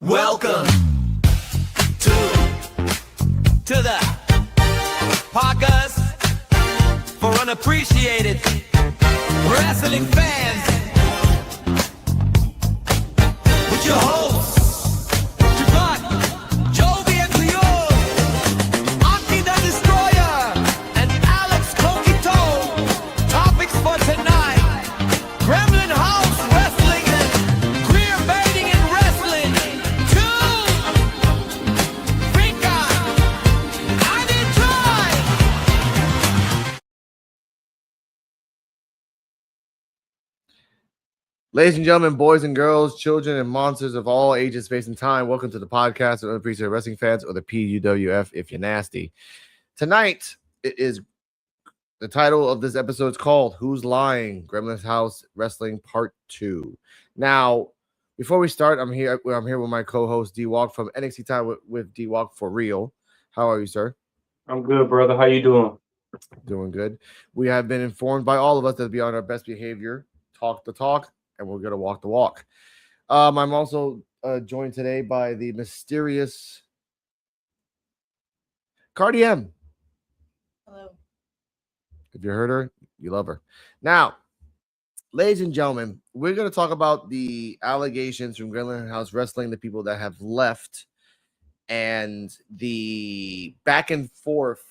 Welcome to the podcast for unappreciated wrestling fans with your hosts, Javon, Jovi and Cleo, Aki the Destroyer, and Alex Coquito. Topics for tonight: Gremlin House Wrestling and queer baiting in wrestling. Rico, I did try. Ladies and gentlemen, boys and girls, children and monsters of all ages, space, and time, welcome to the podcast of Unappreciated Wrestling Fans, or the PUWF if you're nasty. Tonight, it is the title of this episode is called Who's Lying? Gremlin House Wrestling Part 2. Now, before we start, I'm here with my co-host D-Walk from NXT Time with D-Walk for real. How are you, sir? I'm good, brother. How you doing? Doing good. We have been informed by all of us that be on our best behavior, talk the talk, and we're going to walk the walk. I'm also joined today by the mysterious Cardi M. Hello. If you heard her, you love her. Now, ladies and gentlemen, we're going to talk about the allegations from Gremlin House Wrestling, the people that have left, and the back and forth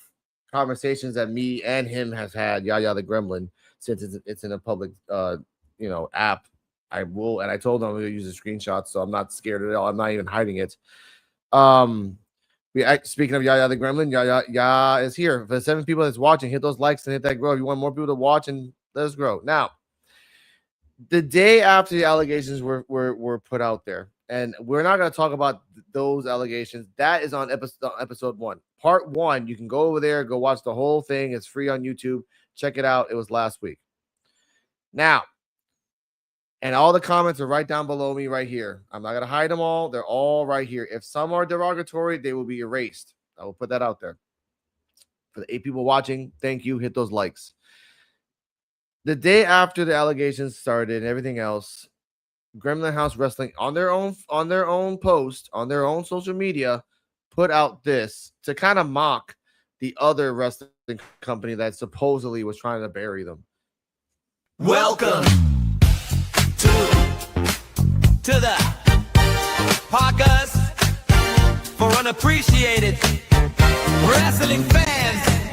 conversations that me and him have had, Yaya the Gremlin, since it's in a public app. I will, and I told them I'm going to use a screenshot, so I'm not scared at all. I'm not even hiding it. Speaking of Yaya the Gremlin, Yaya is here. For the 7 people that's watching, hit those likes and hit that grow. If you want more people to watch, and let us grow. Now, the day after the allegations were put out there, and we're not going to talk about those allegations. That is on episode 1. Part 1, you can go over there, go watch the whole thing. It's free on YouTube. Check it out. It was last week. Now, and all the comments are right down below me right here. I'm not going to hide them all. They're all right here. If some are derogatory, they will be erased. I will put that out there. For the 8 people watching, thank you. Hit those likes. The day after the allegations started and everything else, Gremlin House Wrestling on their own post, on their own social media, put out this to kind of mock the other wrestling company that supposedly was trying to bury them. Welcome to the podcast for unappreciated wrestling fans.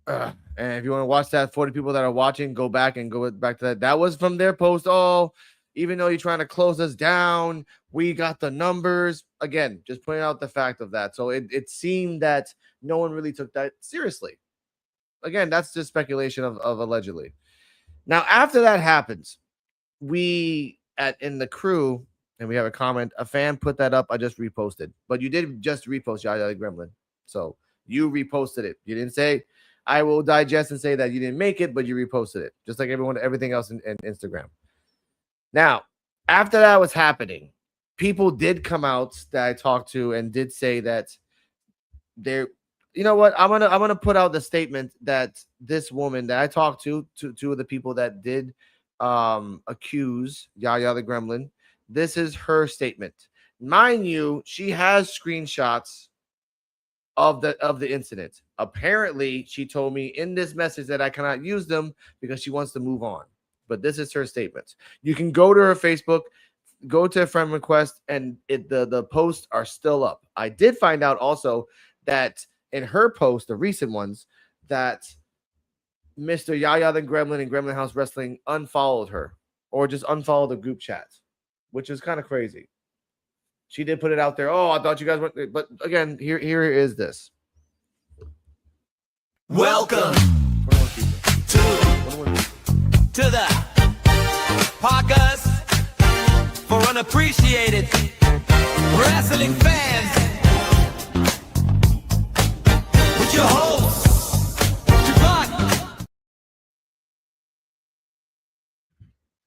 And if you want to watch that, 40 people that are watching, go back to that. That was from their post. Oh, even though you're trying to close us down, we got the numbers. Again, just pointing out the fact of that. So it seemed that no one really took that seriously. Again, that's just speculation of allegedly. Now, after that happens, we in the crew, and we have a comment, a fan put that up. I just reposted, but you did just repost Yaya the Gremlin. So you reposted it. You didn't say, I will digest and say that you didn't make it, but you reposted it, just like everything else in Instagram. Now, after that was happening, people did come out that I talked to and did say that they're, you know what? I'm gonna put out the statement that this woman that I talked to 2 of the people that did accuse Yaya the Gremlin. This is her statement. Mind you, she has screenshots of the incident. Apparently, she told me in this message that I cannot use them because she wants to move on. But this is her statement. You can go to her Facebook, go to a friend request, and the posts are still up. I did find out also that in her post, the recent ones, that Mr. Yaya the Gremlin and Gremlin House Wrestling unfollowed her, or just unfollowed the group chat, which is kind of crazy. She did put it out there. Oh, I thought you guys went, but again, here is this. Welcome to the podcast for unappreciated wrestling fans with your hosts, Javon.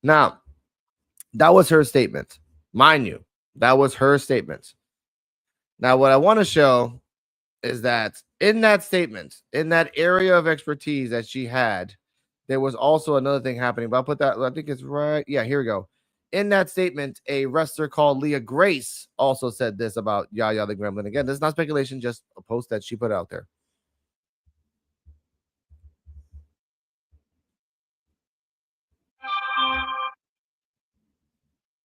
Now, that was her statement. Mind you, that was her statement. Now, what I want to show is that in that statement, in that area of expertise that she had, there was also another thing happening, but I'll put that. I think it's right. Yeah, here we go. In that statement, a wrestler called Leah Grace also said this about Yaya the Gremlin. Again, this is not speculation, just a post that she put out there.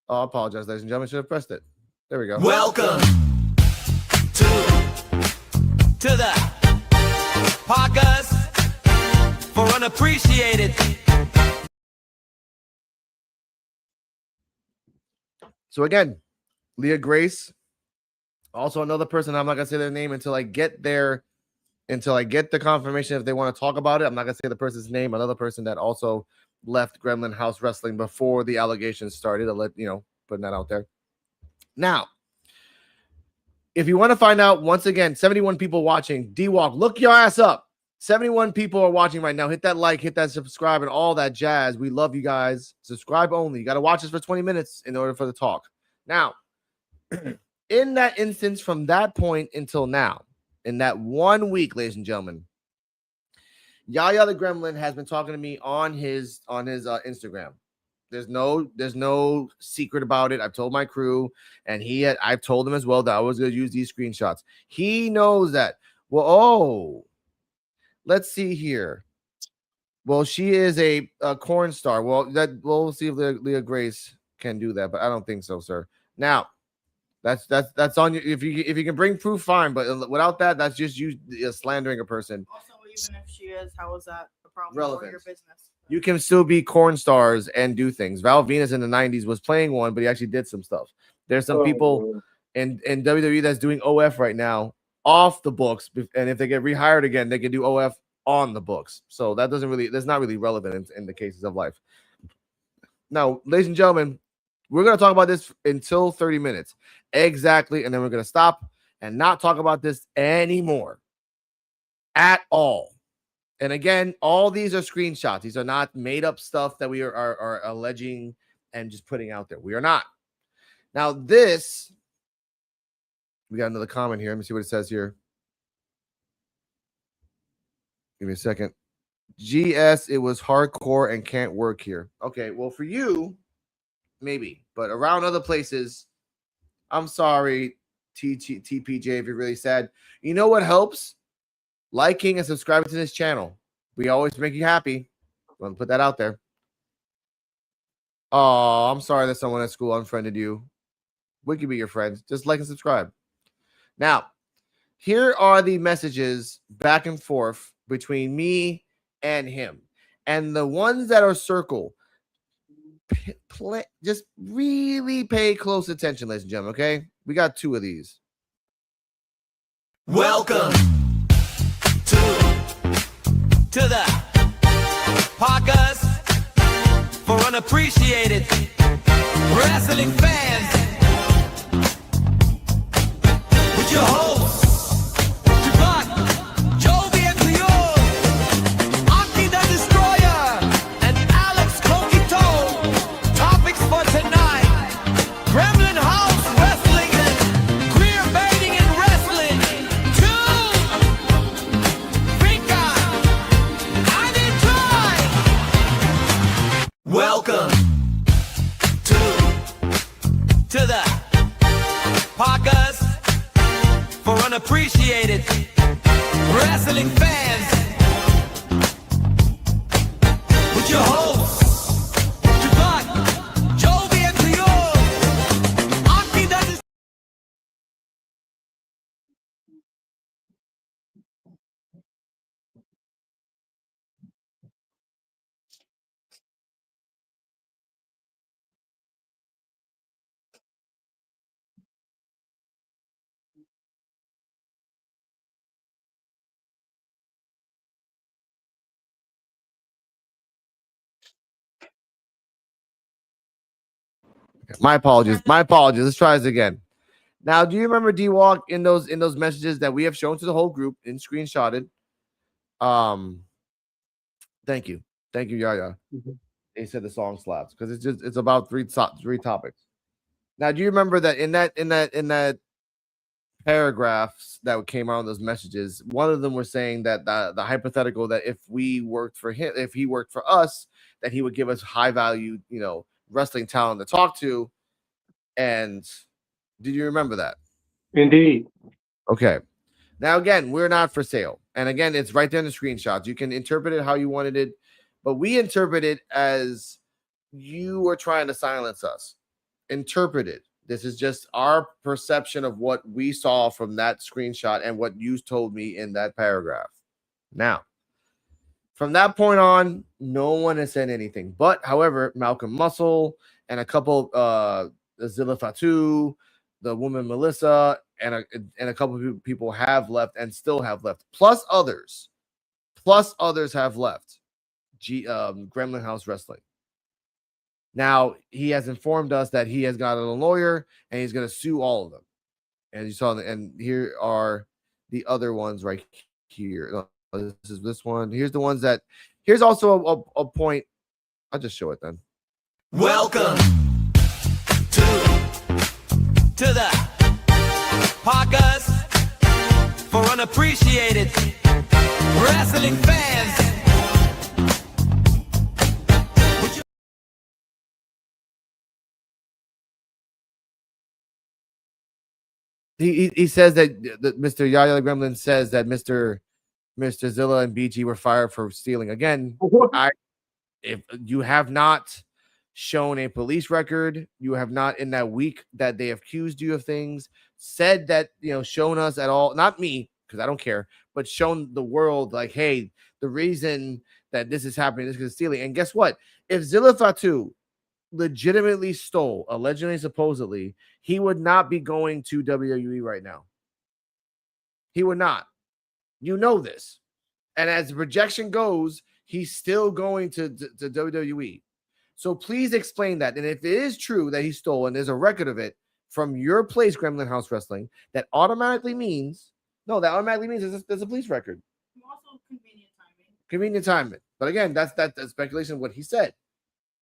Oh, I apologize, ladies and gentlemen. Should have pressed it. There we go. Welcome to the podcast for unappreciated. So again, Leah Grace, also another person. I'm not gonna say their name until I get the confirmation if they want to talk about it. I'm not gonna say the person's name. Another person that also left Gremlin House Wrestling before the allegations started. I'll let you know, putting that out there. Now, if you want to find out, once again, 71 people watching. D-Walk, look your ass up. 71 people are watching right now. Hit that like, hit that subscribe, and all that jazz. We love you guys. Subscribe only. You got to watch us for 20 minutes in order for the talk. Now, in that instance, from that point until now, in that 1 week, ladies and gentlemen, Yaya the Gremlin has been talking to me on his Instagram. There's no secret about it. I've told my crew, and I've told him as well that I was going to use these screenshots. He knows that. Well, let's see here. Well, she is a corn star. Well, we'll see if Leah Grace can do that, but I don't think so, sir. Now, that's on you. If you can bring proof, fine. But without that, that's just you slandering a person. Also, even if she is, how is that a problem Relevant. for your business? You can still be corn stars and do things. Val Venus in the 90s was playing one, but he actually did some stuff. There's some people in WWE that's doing OF right now off the books, and if they get rehired again, they can do OF on the books. So that's not really relevant in the cases of life. Now, ladies and gentlemen, we're going to talk about this until 30 minutes exactly, and then we're going to stop and not talk about this anymore at all. And again, all these are screenshots. These are not made up stuff that we are alleging and just putting out there. We are not. Now, we got another comment here. Let me see what it says here. Give me a second. GS, it was hardcore and can't work here. Okay, well, for you, maybe. But around other places, I'm sorry, TPJ, if you're really sad. You know what helps? Liking and subscribing to this channel. We always make you happy. Want to put that out there. Oh, I'm sorry that someone at school unfriended you. We can be your friends. Just like and subscribe. Now, here are the messages back and forth between me and him. And the ones that are circled, just really pay close attention, ladies and gentlemen, okay? We got two of these. Welcome to the podcast for unappreciated wrestling fans with your hosts, Javon, Jovi and Cleo, Aki the Destroyer, and Alex Coquito. Topics for tonight: Gremlin House Wrestling and queer baiting in wrestling. Welcome to the podcast for unappreciated wrestling fans with your hosts, Javon, Jovi, and Cleo. Aki the My apologies. Let's try this again. Now, do you remember D-Walk in those messages that we have shown to the whole group and screenshotted? Thank you, Yaya. He said the song slaps because it's about three topics. Now, do you remember that in that paragraphs that came out in those messages. One of them were saying that the hypothetical that if we worked for him, if he worked for us, that he would give us high value, wrestling talent to talk to. And did you remember that? Indeed. Okay. Now, again, we're not for sale. And again, it's right there in the screenshots. You can interpret it how you wanted it, but we interpret it as you were trying to silence us. Interpret it. This is just our perception of what we saw from that screenshot and what you told me in that paragraph. Now, from that point on, no one has said anything. But, however, Malcolm Muscle and a couple, Zilla Fatu, the woman Melissa, and a couple of people have left and still have left. Plus others have left. Gremlin House Wrestling. Now, he has informed us that he has gotten a lawyer and he's going to sue all of them. And you saw, and here are the other ones right here. This is this one. Here's the ones that, here's also a point. I'll just show it then. Welcome to the podcast for unappreciated wrestling fans. He says that Mr. Yaya Gremlin says that Mr. Zilla and BG were fired for stealing. Again, if you have not shown a police record, you have not in that week that they accused you of things, said that, shown us at all, not me, because I don't care, but shown the world like, hey, the reason that this is happening is because of stealing. And guess what? If Zilla Fatu legitimately stole, allegedly, supposedly, he would not be going to WWE right now. He would not. You know this. And as the projection goes, he's still going to WWE. So please explain that. And if it is true that he stole and there's a record of it from your place, Gremlin House Wrestling, that automatically means there's a police record. Also convenient timing. Convenient timing. But again, that's speculation of what he said.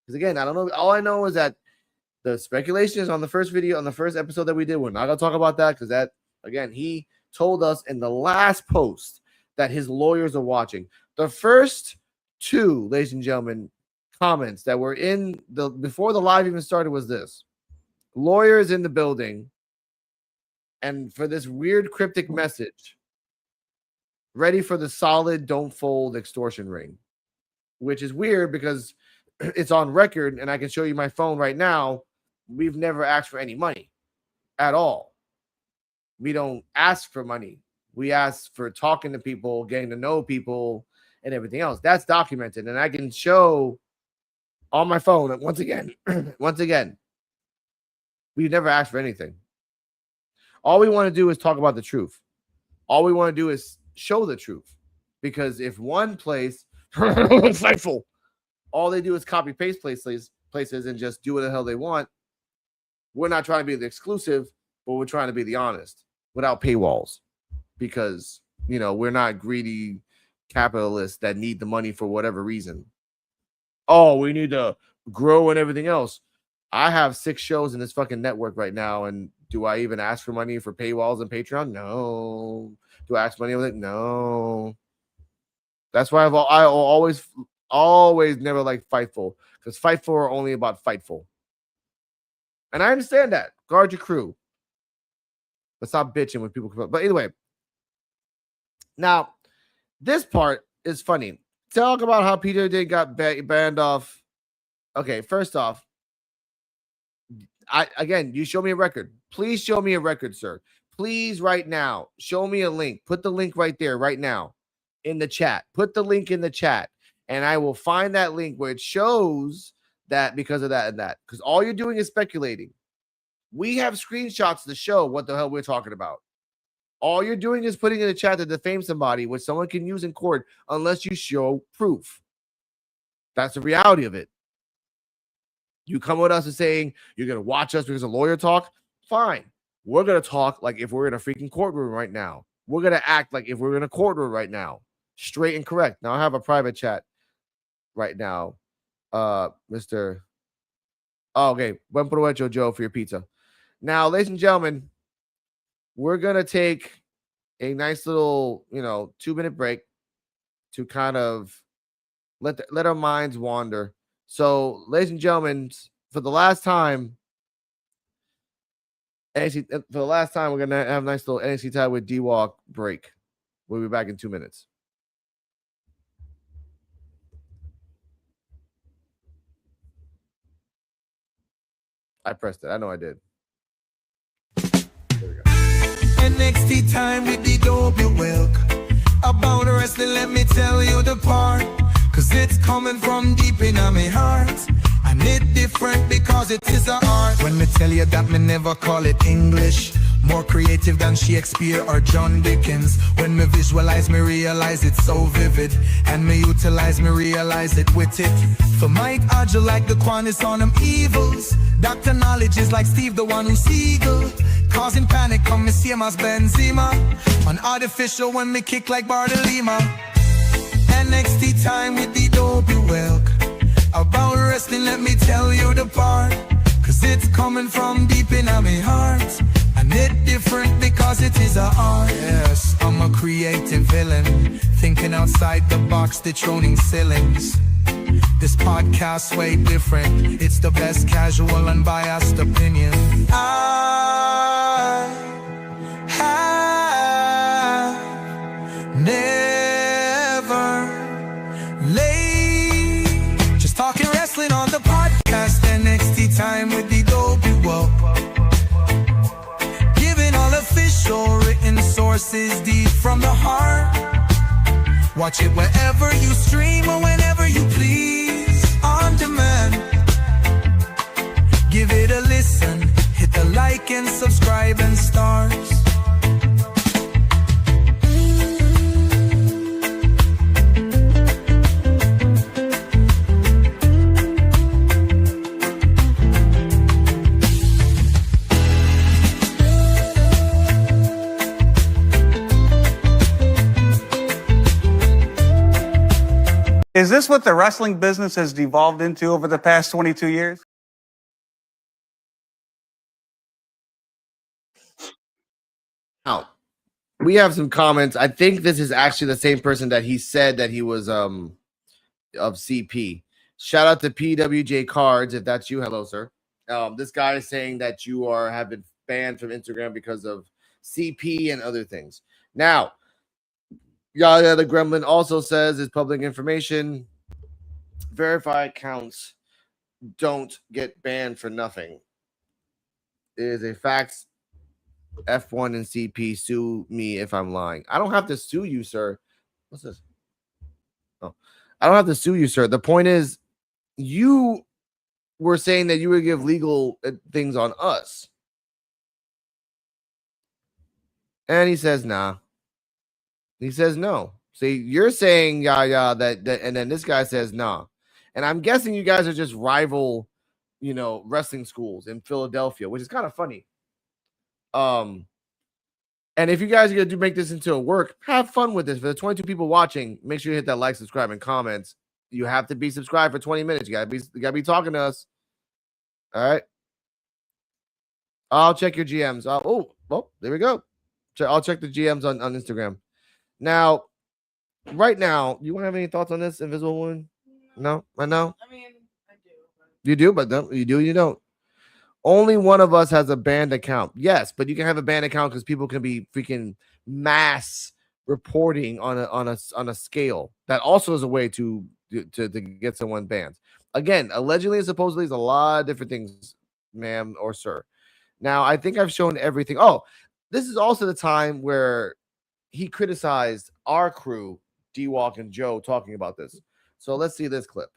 Because again, I don't know. All I know is that the speculation is on the first video, on the first episode that we did. We're not going to talk about that because that, again, he told us in the last post that his lawyers are watching. The first two, ladies and gentlemen, comments that were in the before the live even started was this: lawyers in the building, and for this weird cryptic message, ready for the solid don't fold extortion ring, which is weird because it's on record and I can show you my phone right now. We've never asked for any money at all. We don't ask for money. We ask for talking to people, getting to know people, and everything else. That's documented, and I can show on my phone once again. We've never asked for anything. All we want to do is talk about the truth. All we want to do is show the truth. Because if one place, Fightful, all they do is copy paste places and just do what the hell they want, we're not trying to be the exclusive, but we're trying to be the honest without paywalls. Because, we're not greedy capitalists that need the money for whatever reason. Oh, we need to grow and everything else. I have 6 shows in this fucking network right now, and do I even ask for money for paywalls and Patreon? No. Do I ask money with it? No. That's why I always never liked Fightful, because Fightful are only about Fightful. And I understand that. Guard your crew. But stop bitching when people come up. But anyway, now, this part is funny. Talk about how Peter did got banned off. Okay, first off, you show me a record. Please show me a record, sir. Please, right now, show me a link. Put the link right there, right now, in the chat. Put the link in the chat, and I will find that link where it shows that because of that and that. Because all you're doing is speculating. We have screenshots to show what the hell we're talking about. All you're doing is putting in the chat to defame somebody, which someone can use in court, unless you show proof. That's the reality of it. You come with us and saying you're going to watch us because a lawyer talk, fine. We're going to talk like if we're in a freaking courtroom right now. We're going to act like if we're in a courtroom right now. Straight and correct. Now I have a private chat right now. Mr. Oh, okay. Buen provecho, Joe, for your pizza. Now, ladies and gentlemen, we're going to take a nice little, 2-minute break to kind of let our minds wander. So, ladies and gentlemen, for the last time, we're going to have a nice little NXT tie with D-Walk break. We'll be back in 2 minutes. I pressed it. I know I did. There we go. NXT time with the Dobie Wilk. About wrestling, let me tell you the part. Cause it's coming from deep in my heart. And it's different because it is a art. When me tell you that me never call it English. More creative than Shakespeare or John Dickens. When me visualize, me realize it's so vivid. And me utilize, me realize it with it. For Mike Agile like the Quanis on them evils. Dr. Knowledge is like Steve the one who's eagle. Causing panic come me same as Benzema. On artificial when me kick like Bartolima. NXT time with the Dobie Wilk. About wrestling let me tell you the part. Cause it's coming from deep in my heart. And it's different because it is a art. Yes, I'm a creative villain. Thinking outside the box, dethroning ceilings. This podcast's way different. It's the best casual, unbiased opinion. I have never laid. Just talking wrestling on the podcast. NXT time with the Dobie Wilk. Giving all official written sources deep from the heart. Watch it wherever you stream or whenever you please. On demand. Give it a listen. Hit the like and subscribe and stars. Is this what the wrestling business has devolved into over the past 22 years? Now, we have some comments. I think this is actually the same person that he said that he was of CP. Shout out to PWJ Cards, if that's you. Hello, sir. This guy is saying that have been banned from Instagram because of CP and other things. Now, Yaya the Gremlin also says it's public information. Verified accounts don't get banned for nothing. It is a fact. F1 and CP, sue me if I'm lying. I don't have to sue you, sir. What's this? Oh, I don't have to sue you, sir. The point is, you were saying that you would give legal things on us. And he says, nah. He says no. See, you're saying that, and then this guy says nah. And I'm guessing you guys are just rival, wrestling schools in Philadelphia, which is kind of funny. And if you guys are gonna make this into a work, have fun with this. For the 22 people watching, make sure you hit that like, subscribe, and comments. You have to be subscribed for 20 minutes. You gotta be talking to us. All right. I'll check your GMs. There we go. I'll check the GMs on Instagram. Now, right now, you want to have any thoughts on this, Invisible Woman? No, I know. I mean, I do. You do, but you don't. Only one of us has a banned account. Yes, but you can have a banned account because people can be freaking mass reporting on a scale. That also is a way to get someone banned. Again, allegedly and supposedly is a lot of different things, ma'am or sir. Now, I think I've shown everything. Oh, this is also the time where he criticized our crew, D-Walk and Joe, talking about this. So let's see this clip.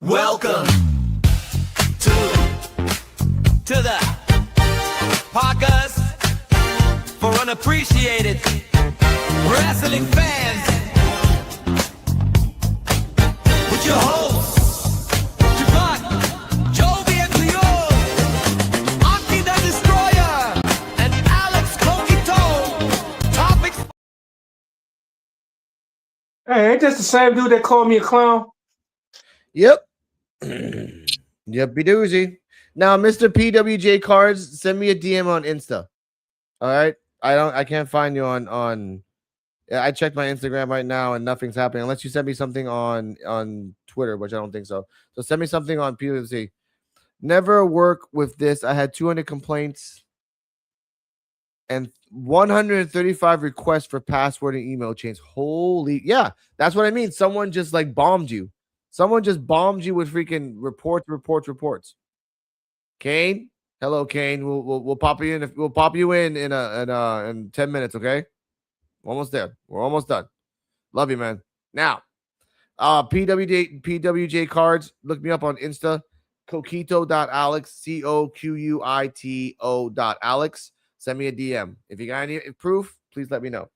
Welcome to the podcast for unappreciated wrestling fans with your hosts, Javon, Jovi and Cleo, Aki the Destroyer, and Alex Coquito. Topics. Hey, ain't this the same dude that called me a clown? Yep. Yep-y doozy. Now, Mr. PWJ Cards, send me a DM on Insta. All right. I can't find you on. I checked my Instagram right now and nothing's happening unless you send me something on Twitter, which I don't think so. So send me something on PWC. Never work with this. I had 200 complaints and 135 requests for password and email change. Holy, yeah, that's what I mean. Someone just like bombed you. Someone just bombed you with freaking reports. Kane, hello, Kane. We'll pop you in. We'll pop you in 10 minutes. Okay, we're almost there. We're almost done. Love you, man. Now, PWJ cards. Look me up on Insta. Coquito.alex, COQUITO.alex. Send me a DM. If you got any proof, please let me know.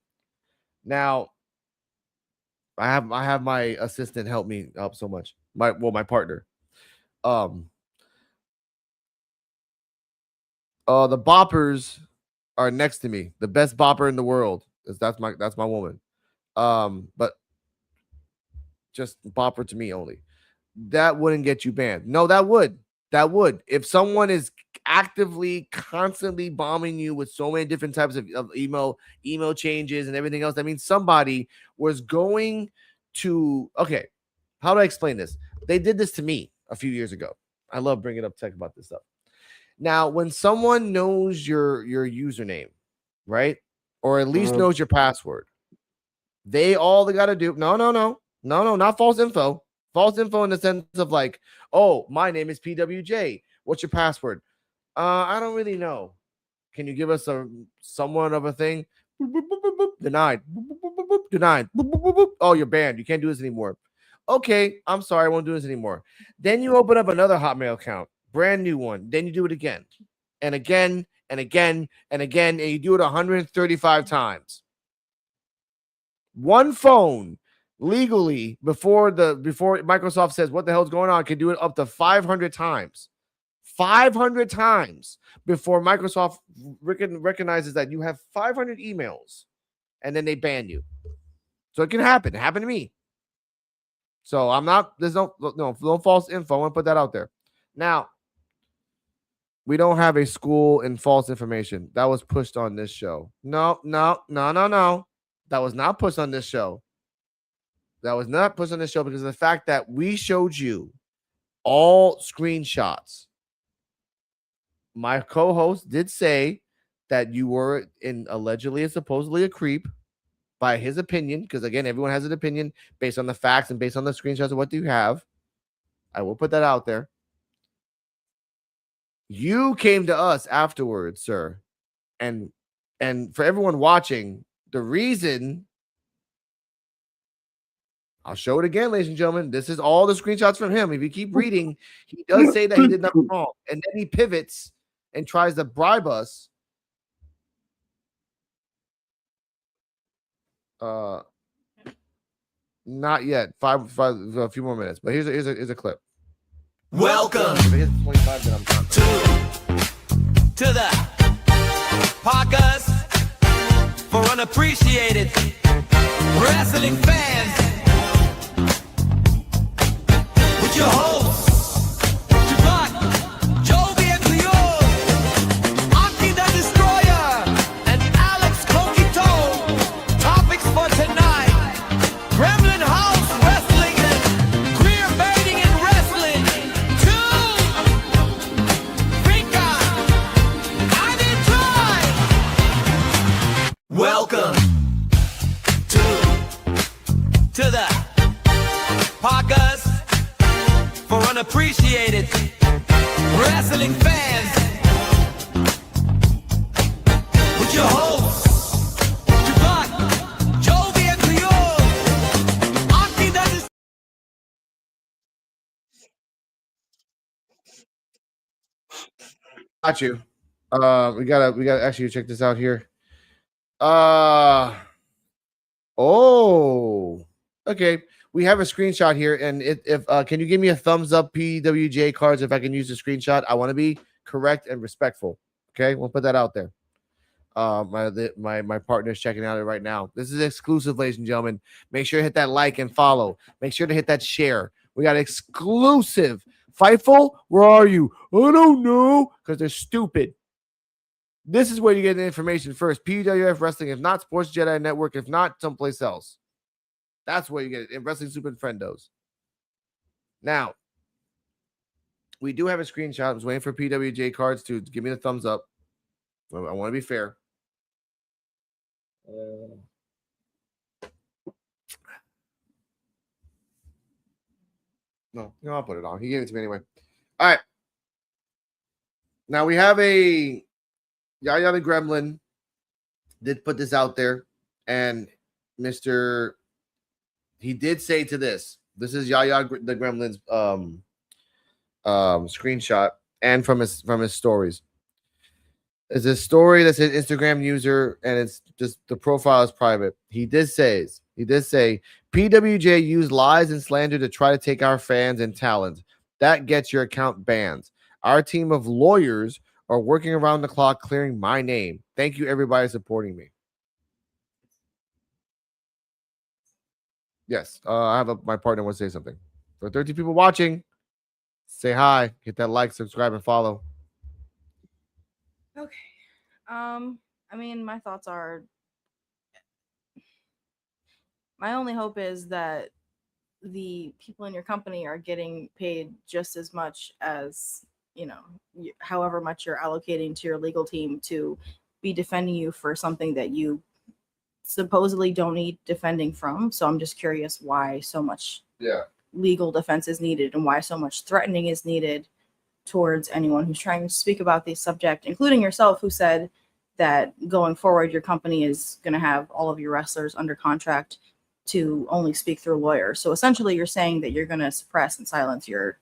Now, I have my assistant help me up so much. My partner. The boppers are next to me. The best bopper in the world is that's my woman. But just bopper to me only. That wouldn't get you banned. No, that would. That would. If someone is actively, constantly bombing you with so many different types of email changes and everything else, that means somebody was going to. Okay, how do I explain this? They did this to me a few years ago. I love bringing up tech about this stuff. Now, when someone knows your username, right, or at least knows your password, they got to do. No, not false info. False info in the sense of like, oh, my name is PWJ. What's your password? I don't really know. Can you give us somewhat of a thing? Denied. Denied. Oh, you're banned. You can't do this anymore. Okay, I'm sorry. I won't do this anymore. Then you open up another Hotmail account, brand new one. Then you do it again and again and again and again, and you do it 135 times. One phone legally before Microsoft says what the hell's going on can do it up to 500 times. 500 times before Microsoft recognizes that you have 500 emails and then they ban you. So it can happen. It happened to me. So there's no false info. I want to put that out there. Now, we don't have a school in false information. That was pushed on this show. No. That was not pushed on this show. That was not pushed on this show because of the fact that we showed you all screenshots. My co-host did say that you were allegedly and supposedly a creep by his opinion, because again, everyone has an opinion based on the facts and based on the screenshots of what you have. I will put that out there. You came to us afterwards, sir. And for everyone watching, the reason, I'll show it again, ladies and gentlemen. This is all the screenshots from him. If you keep reading, he does say that he did nothing wrong. And then he pivots and tries to bribe us. Not yet. A few more minutes. But here's a clip. Welcome If it hits 25, then I'm done. to the podcast for unappreciated wrestling fans with your hosts, Javon, Jovi and Cleo, Aki the Destroyer, and Alex Coquito. Topics for tonight: Gremlin House Wrestling and queer baiting in wrestling. 2 Rico, I did try. Welcome to the podcast for unappreciated wrestling fans with your hosts, Javon, Jovi, and Cleo. Aki the Got you. We gotta actually check this out here. Okay. We have a screenshot here, and if can you give me a thumbs up, PWJ cards, if I can use the screenshot? I want to be correct and respectful. Okay, we'll put that out there. My partner's checking out it right now. This is exclusive, ladies and gentlemen. Make sure to hit that like and follow. Make sure to hit that share. We got exclusive. Fightful, where are you? I don't know, because they're stupid. This is where you get the information first. PWF Wrestling, if not Sports Jedi Network, if not someplace else. That's where you get it in Wrestling Super Friendos. Now, we do have a screenshot. I was waiting for PWJ cards to give me the thumbs up. I want to be fair. No, I'll put it on. He gave it to me anyway. All right. Now we have a Yaya the Gremlin did put this out there, and he did say to this. This is Yaya the Gremlin's screenshot and from his stories. It's a story that's an Instagram user, and it's just the profile is private. He did say PWJ used lies and slander to try to take our fans and talent. That gets your account banned. Our team of lawyers are working around the clock clearing my name. Thank you, everybody, supporting me. Yes, I have my partner wants to say something. For 13 people watching, say hi, hit that like, subscribe, and follow. Okay. I mean, my thoughts are, my only hope is that the people in your company are getting paid just as much as, however much you're allocating to your legal team to be defending you for something that you supposedly don't need defending from. So I'm just curious why so much legal defense is needed and why so much threatening is needed towards anyone who's trying to speak about this subject, including yourself, who said that going forward, your company is going to have all of your wrestlers under contract to only speak through lawyers. So essentially you're saying that you're going to suppress and silence your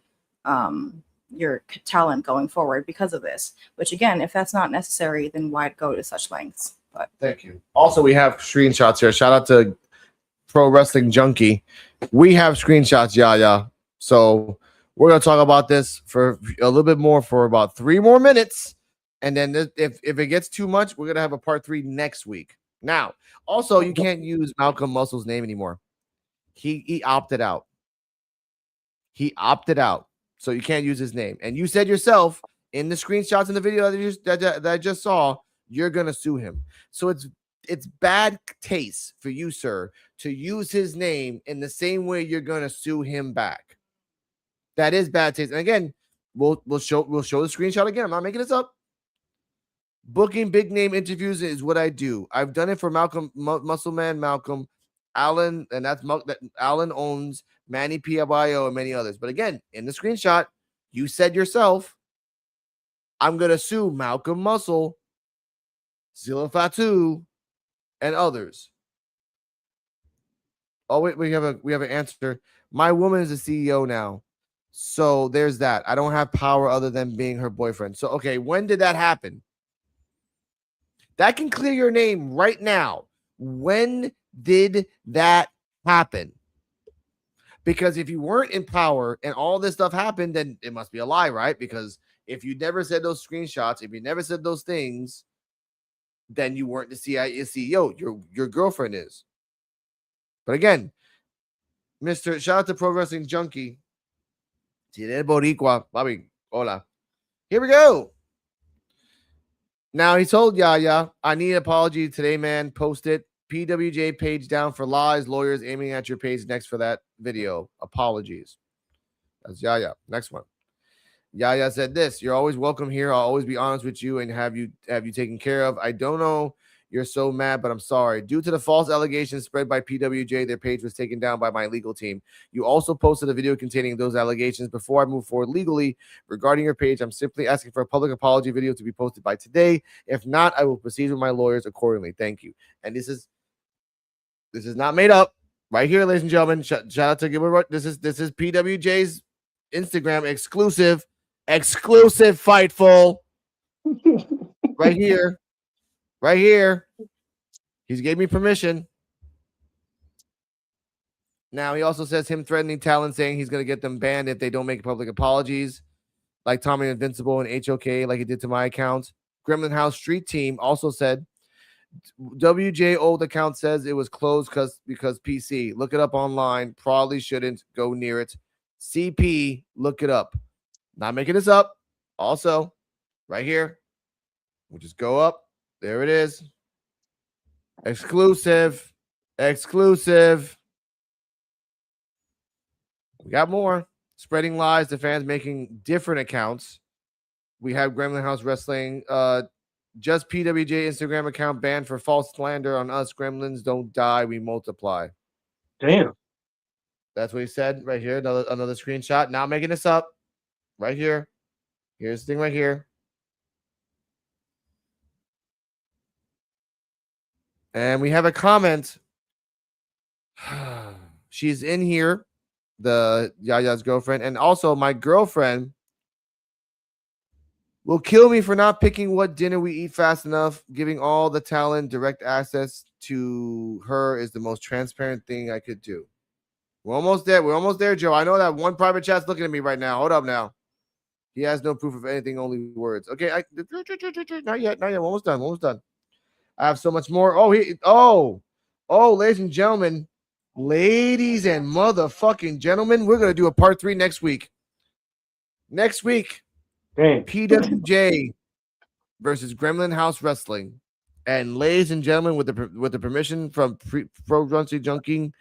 talent going forward because of this, which again, if that's not necessary, then why go to such lengths? But thank you. Also, we have screenshots here. Shout out to Pro Wrestling Junkie. We have screenshots, Yaya. So we're going to talk about this for a little bit more for about 3 more minutes. And then if it gets too much, we're going to have a part 3 next week. Now, also, you can't use Malcolm Muscle's name anymore. He opted out. He opted out. So you can't use his name. And you said yourself in the screenshots in the video that I just saw, you're going to sue him. So it's bad taste for you, sir, to use his name in the same way you're going to sue him back. That is bad taste. And again, we'll show the screenshot again. I'm not making this up. Booking big name interviews is what I do. I've done it for Malcolm, Muscle Man Malcolm, Allen, and that Allen owns Manny Pio and many others. But again, in the screenshot, you said yourself, I'm gonna sue Malcolm Muscle, Zilla Fatu, and others. Oh wait, we have an answer. My woman is a CEO now, so there's that. I don't have power other than being her boyfriend. So okay, when did that happen? That can clear your name right now. When did that happen? Because if you weren't in power and all this stuff happened, then it must be a lie, right? Because if you never said those screenshots, if you never said those things, then you weren't the CEO. Your girlfriend is. But again, Mr. Shout out to Pro Wrestling Junkie. Tirel Boricua. Bobby, hola. Here we go. Now, he told Yaya, I need an apology today, man. Post it. PWJ page down for lies. Lawyers aiming at your page next for that video. Apologies. That's Yaya. Next one. Yaya said this. You're always welcome here. I'll always be honest with you and have you taken care of. I don't know. You're so mad, but I'm sorry. Due to the false allegations spread by PWJ, their page was taken down by my legal team. You also posted a video containing those allegations. Before I move forward legally regarding your page, I'm simply asking for a public apology video to be posted by today. If not, I will proceed with my lawyers accordingly. Thank you. And this is not made up. Right here, ladies and gentlemen. Shout out to Gilbert. This is PWJ's Instagram exclusive Fightful. Right here. Right here. He's gave me permission. Now, he also says him threatening talent, saying he's going to get them banned if they don't make public apologies, like Tommy Invincible and HOK, like he did to my account. Gremlin House Street Team also said, WJ old account says it was closed because PC. Look it up online. Probably shouldn't go near it. CP, look it up. Not making this up. Also, right here. We'll just go up. There it is. Exclusive. Exclusive. We got more. Spreading lies to fans making different accounts. We have Gremlin House Wrestling. Just PWJ Instagram account banned for false slander on us. Gremlins don't die, we multiply. Damn. That's what he said right here. Another screenshot. Not making this up. Right here. Here's the thing right here. And we have a comment. She's in here, the Yaya's girlfriend. And also, my girlfriend will kill me for not picking what dinner we eat fast enough. Giving all the talent direct access to her is the most transparent thing I could do. We're almost there. We're almost there, Joe. I know that one private chat's looking at me right now. Hold up now. He has no proof of anything, only words. Okay, not yet. Not yet. We're almost done. We're almost done. I have so much more. Ladies and gentlemen, ladies and motherfucking gentlemen, we're gonna do a part 3 next week. Next week, Damn. PWJ versus Gremlin House Wrestling. And ladies and gentlemen, with the permission from Pro Wrestling Junkie,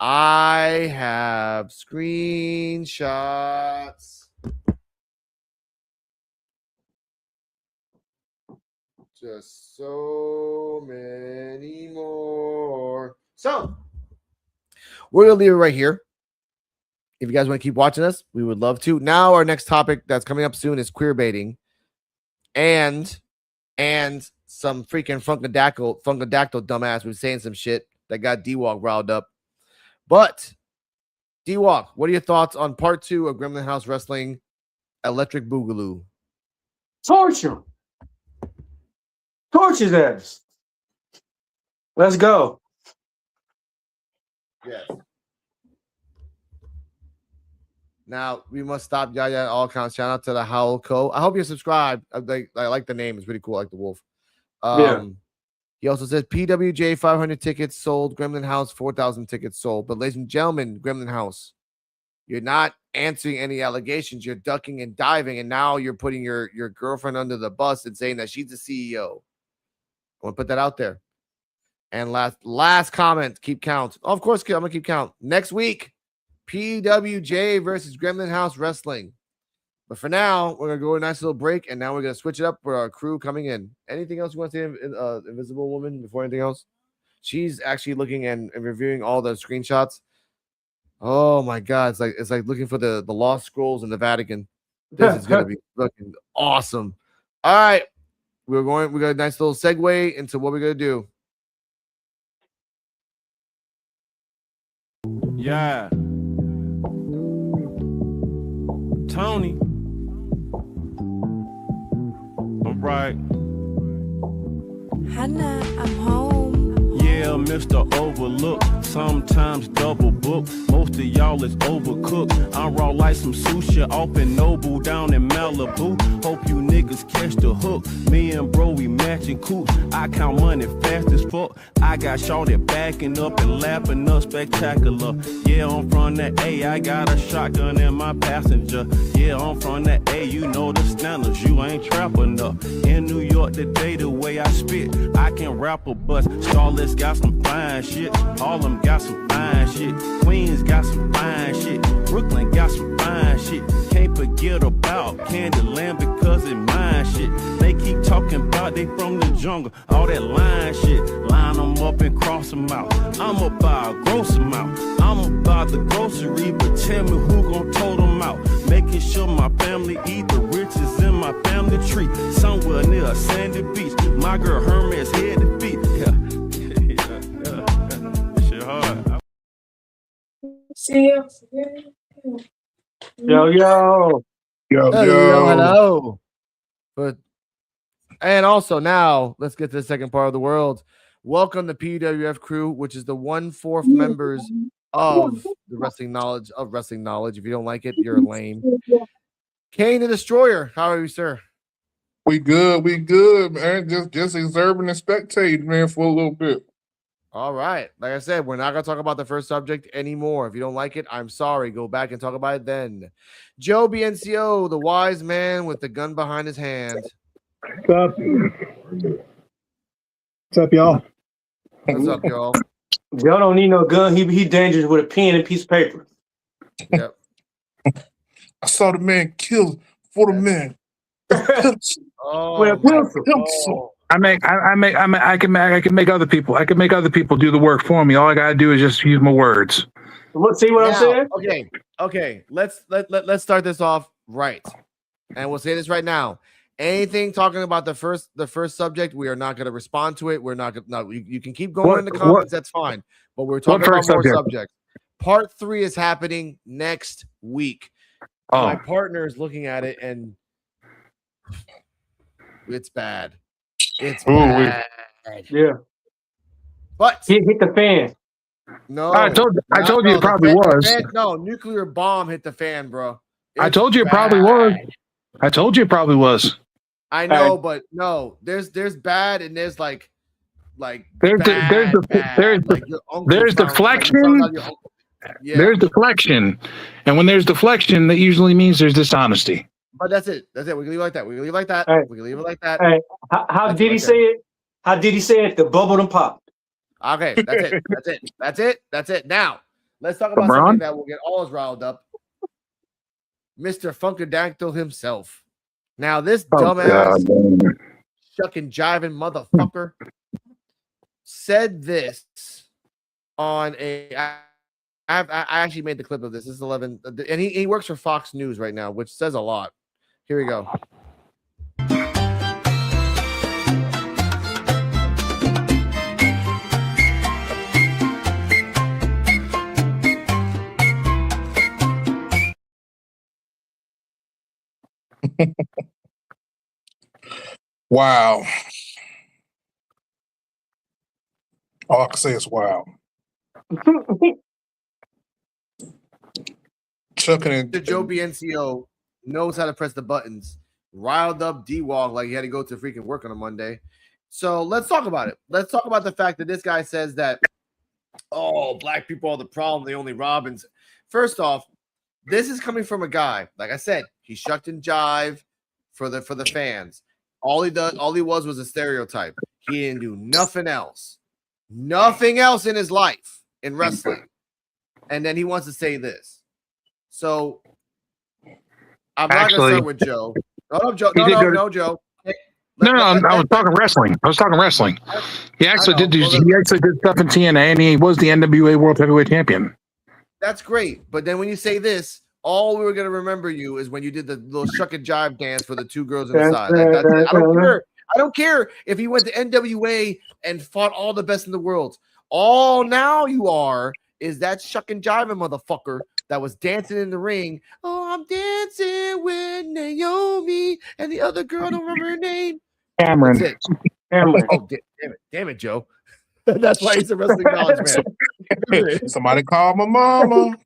I have screenshots. Just so many more. So we're gonna leave it right here. If you guys want to keep watching us, we would love to. Now our next topic that's coming up soon is queer baiting, and some freaking funkadactyl dumbass was saying some shit that got D-Walk riled up. But D-Walk, what are your thoughts on part 2 of Gremlin House Wrestling Electric Boogaloo? Torture. Torch his ass. Let's go. Yes. Now we must stop Yaya at all counts. Shout out to the Howl Co. I hope you're subscribed. I like the name. It's really cool. I like the wolf. He also says PWJ 500 tickets sold. Gremlin House 4,000 tickets sold. But ladies and gentlemen, Gremlin House, you're not answering any allegations. You're ducking and diving, and now you're putting your girlfriend under the bus and saying that she's the CEO. I want to put that out there. And last comment, keep count. Oh, of course, I'm gonna keep count. Next week, PWJ versus Gremlin House Wrestling. But for now, we're gonna go a nice little break, and now we're gonna switch it up for our crew coming in. Anything else you want to say, Invisible Woman? Before anything else, she's actually looking and reviewing all the screenshots. Oh my God, it's like looking for the lost scrolls in the Vatican. This is gonna be fucking awesome. All right, we got a nice little segue into what we're gonna do. Yeah. Tony. All right. Hannah, I'm home. Yeah, Mr. Overlook, sometimes double book. Most of y'all is overcooked. I'm raw like some sushi off in Noble down in Malibu. Hope you niggas catch the hook. Me and bro, we matching coops. I count money fast as fuck. I got shorty backing up and lapping up spectacular. Yeah, I'm from the A, I got a shotgun in my passenger. Yeah, I'm from the A, you know the standards, you ain't trapping up. In New York today, the way I spit, I can rap a bust. Charlotte's got some fine shit. Harlem got some fine shit. Queens got some fine shit. Brooklyn got some fine shit. Can't forget about Candyland because it mine shit. They keep talking about they from the jungle. All that line shit. Line them up and cross them out. I'ma buy a gross amount. I'ma buy the grocery, but tell me who gon' tote them out. Making sure my family eat the riches in my family tree. Somewhere near a sandy beach. My girl Hermes head to feet. Yeah. Yo. Hello. And also now, let's get to the second part of the world. Welcome to PWF crew, which is the 1/4 members of the wrestling knowledge. If you don't like it, you're lame. Kane the Destroyer, how are you, sir? We good, man. Just observing and spectating, man, for a little bit. All right. Like I said, we're not going to talk about the first subject anymore. If you don't like it, I'm sorry. Go back and talk about it then. Joe BNCO, the wise man with the gun behind his hand. What's up? What's up, y'all? What's up, y'all? Joe don't need no gun. He dangerous with a pen and piece of paper. Yep. I saw the man kill for the man. Oh, With a my pencil. God. I can make other people. I can make other people do the work for me. All I gotta do is just use my words. See what I'm saying? Okay. Let's start this off right, and we'll say this right now. Anything talking about the first subject, we are not going to respond to it. We're not going. No, you can keep going in the comments. That's fine. But we're talking about more subjects. Part 3 is happening next week. Oh. My partner is looking at it, and it's bad. It's bad. Yeah. But he hit the fan. No, I told you it probably was. No, nuclear bomb hit the fan, bro. I told you it probably was. I told you it probably was. I know, but no, there's bad and there's like there's bad, there's deflection. There's deflection, and when there's deflection, that usually means there's dishonesty. But that's it. That's it. We can leave it like that. We can leave it like that. Hey. We can leave it like that. Hey, how did he say it? How did he say it? The bubble and pop. Okay, that's it. That's it. That's it. That's it. Now, let's talk about something that will get all us riled up. Mr. Funkadactyl himself. Now, this dumbass, shucking, jiving motherfucker said this on a. I actually made the clip of this. This is 11, and he works for Fox News right now, which says a lot. Here we go. Wow. All I can say is wow. Chucking in. The Joe BNCO knows how to press the buttons. Riled up D-Walk like he had to go to freaking work on a Monday. So let's talk about it. Let's talk about the fact that this guy says that, oh, black people are the problem. They only rob. And first off, this is coming from a guy. Like I said, he shucked and jive for the fans. All he was a stereotype. He didn't do nothing else in his life in wrestling. And then he wants to say this. So I'm not gonna start with Joe. No, Joe. No, Joe. I was talking wrestling. He actually did stuff in TNA, and he was the NWA World Heavyweight Champion. That's great. But then when you say this, all we were gonna remember you is when you did the little shuck and jive dance for the two girls inside. Like, that's it. I don't care. I don't care if he went to NWA and fought all the best in the world. All now you are is that shuck and jiving motherfucker that was dancing in the ring. Oh, I'm dancing with Naomi and the other girl, I don't remember her name. Cameron. That's it. Cameron. Oh, damn it, Joe. That's why he's a wrestling knowledge man. Somebody call my mama.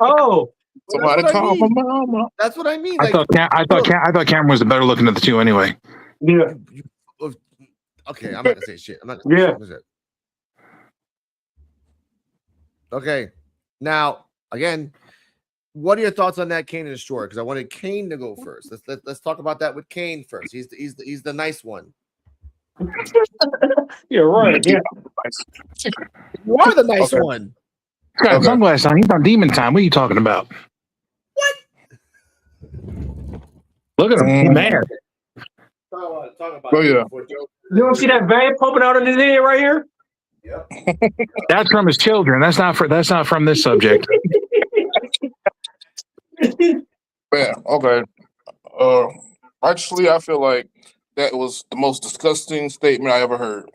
Oh, somebody call my mama. That's what I mean. I thought Cameron was the better looking of the two anyway. Yeah. Okay, I'm not gonna say shit. I'm not gonna say shit. Okay, now again, what are your thoughts on that Kane and Destroyer? Because I wanted Kane to go first. Let's talk about that with Kane first. He's the nice one. You're right. Yeah. You are the nice one. He's got sunglasses on. He's on demon time. What are you talking about? What? Look at him. He's mad. Talk about yeah. You don't see that vein popping out in his head right here? Yep. That's from his children. That's not from this subject. Yeah, okay. Actually, I feel like that was the most disgusting statement I ever heard.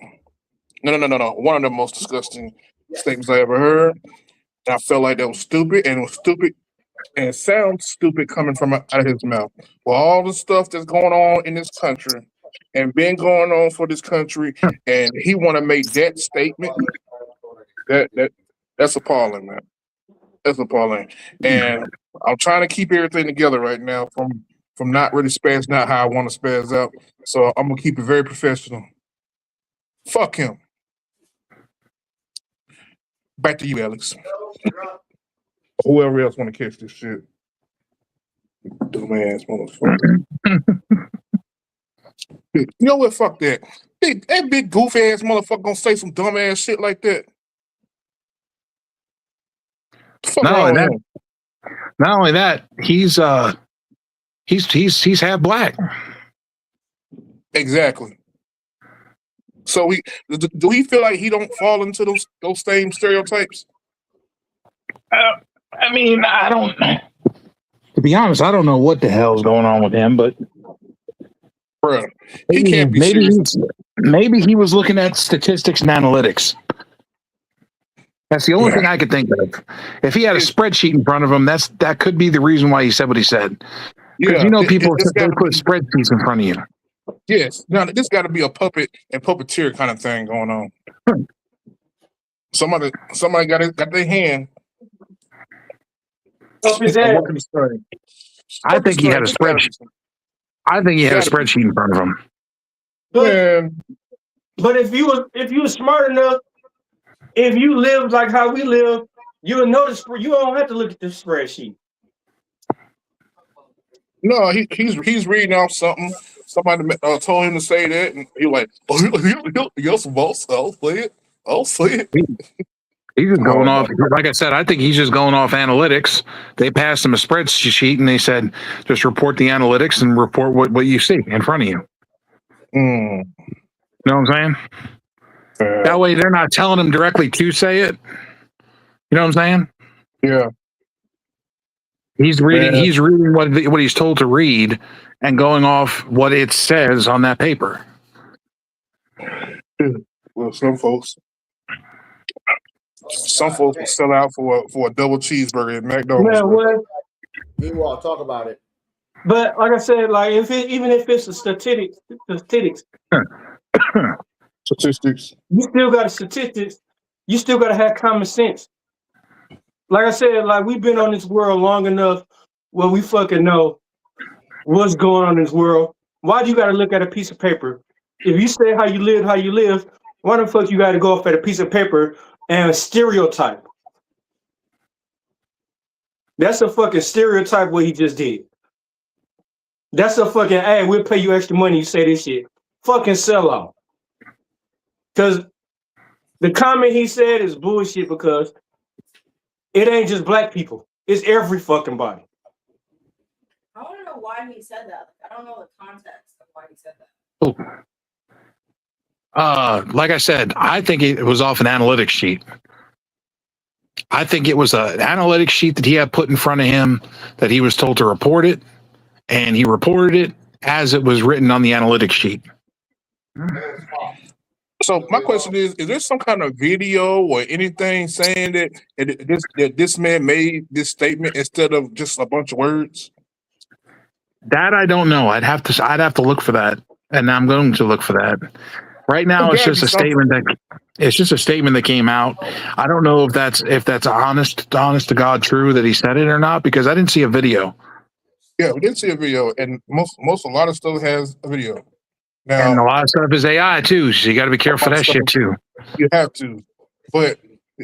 No. One of the most disgusting statements I ever heard. And I felt like that was stupid, and it was stupid, and it sounds stupid coming from out of his mouth. Well, all the stuff that's going on in this country and been going on for this country, and he want to make that statement. That's appalling, man. That's appalling. And I'm trying to keep everything together right now from not really spazzing out how I want to spazz out. So I'm gonna keep it very professional. Fuck him. Back to you, Alex. Whoever else want to catch this shit. Dumbass motherfucker. You know what? Fuck that. That big goofy ass motherfucker gonna say some dumb ass shit like that. Fuck Not wrong only with that, him? not only that, he's half black. Exactly. So do he feel like he don't fall into those same stereotypes? I mean, I don't. To be honest, I don't know what the hell's going on with him, but Bruh, he can't be maybe serious. maybe he was looking at statistics and analytics. That's the only thing I could think of. If he had a spreadsheet in front of him, that could be the reason why he said what he said. Because people it's they gotta put be, spreadsheets in front of you. yes. Now this got to be a puppet and puppeteer kind of thing going on. Somebody got their hand. Up his ass. Working the string. I think he had a It's gotta be spreadsheet. I think he had a Gotta be. spreadsheet in front of him. Man, But if you were smart enough, if you lived like how we live, you would notice. You don't have to look at the spreadsheet. no, he's reading off something. Somebody told him to say that, and he like, yes, boss. I'll say it. I'll say it. He's just Come going on, off. Like I said, I think he's just going off analytics. They passed him a spreadsheet and they said, just report the analytics and report what you see in front of you. Mm. You know what I'm saying? That way they're not telling him directly to say it. You know what I'm saying? Yeah. He's reading what he's told to read and going off what it says on that paper. Well, some folks will sell out for a double cheeseburger at McDonald's. Man, what? Meanwhile, talk about it. But like I said, like even if it's a statistics, Statistics. you still got statistics. You still got to have common sense. Like I said, like we've been on this world long enough where we fucking know what's going on in this world. Why do you got to look at a piece of paper? If you say how you live, why the fuck you got to go off at a piece of paper and stereotype? That's a fucking stereotype what he just did. That's a fucking, hey, we'll pay you extra money, you say this shit. Fucking sellout. Because the comment he said is bullshit because it ain't just black people. It's every fucking body. I want to know why he said that. I don't know the context of why he said that. Like I said, I think it was off an analytics sheet. I think it was an analytics sheet that he had put in front of him that he was told to report it, and he reported it as it was written on the analytics sheet. So my question is there some kind of video or anything saying that this man made this statement instead of just a bunch of words? That I don't know. I'd have to look for that, and I'm going to look for that. Right now, it's just a statement that came out. I don't know if that's honest to God true that he said it or not, because I didn't see a video. Yeah, we did see a video, and a lot of stuff has a video. Now, And a lot of stuff is AI too, so you got to be careful of that shit too. You have to, but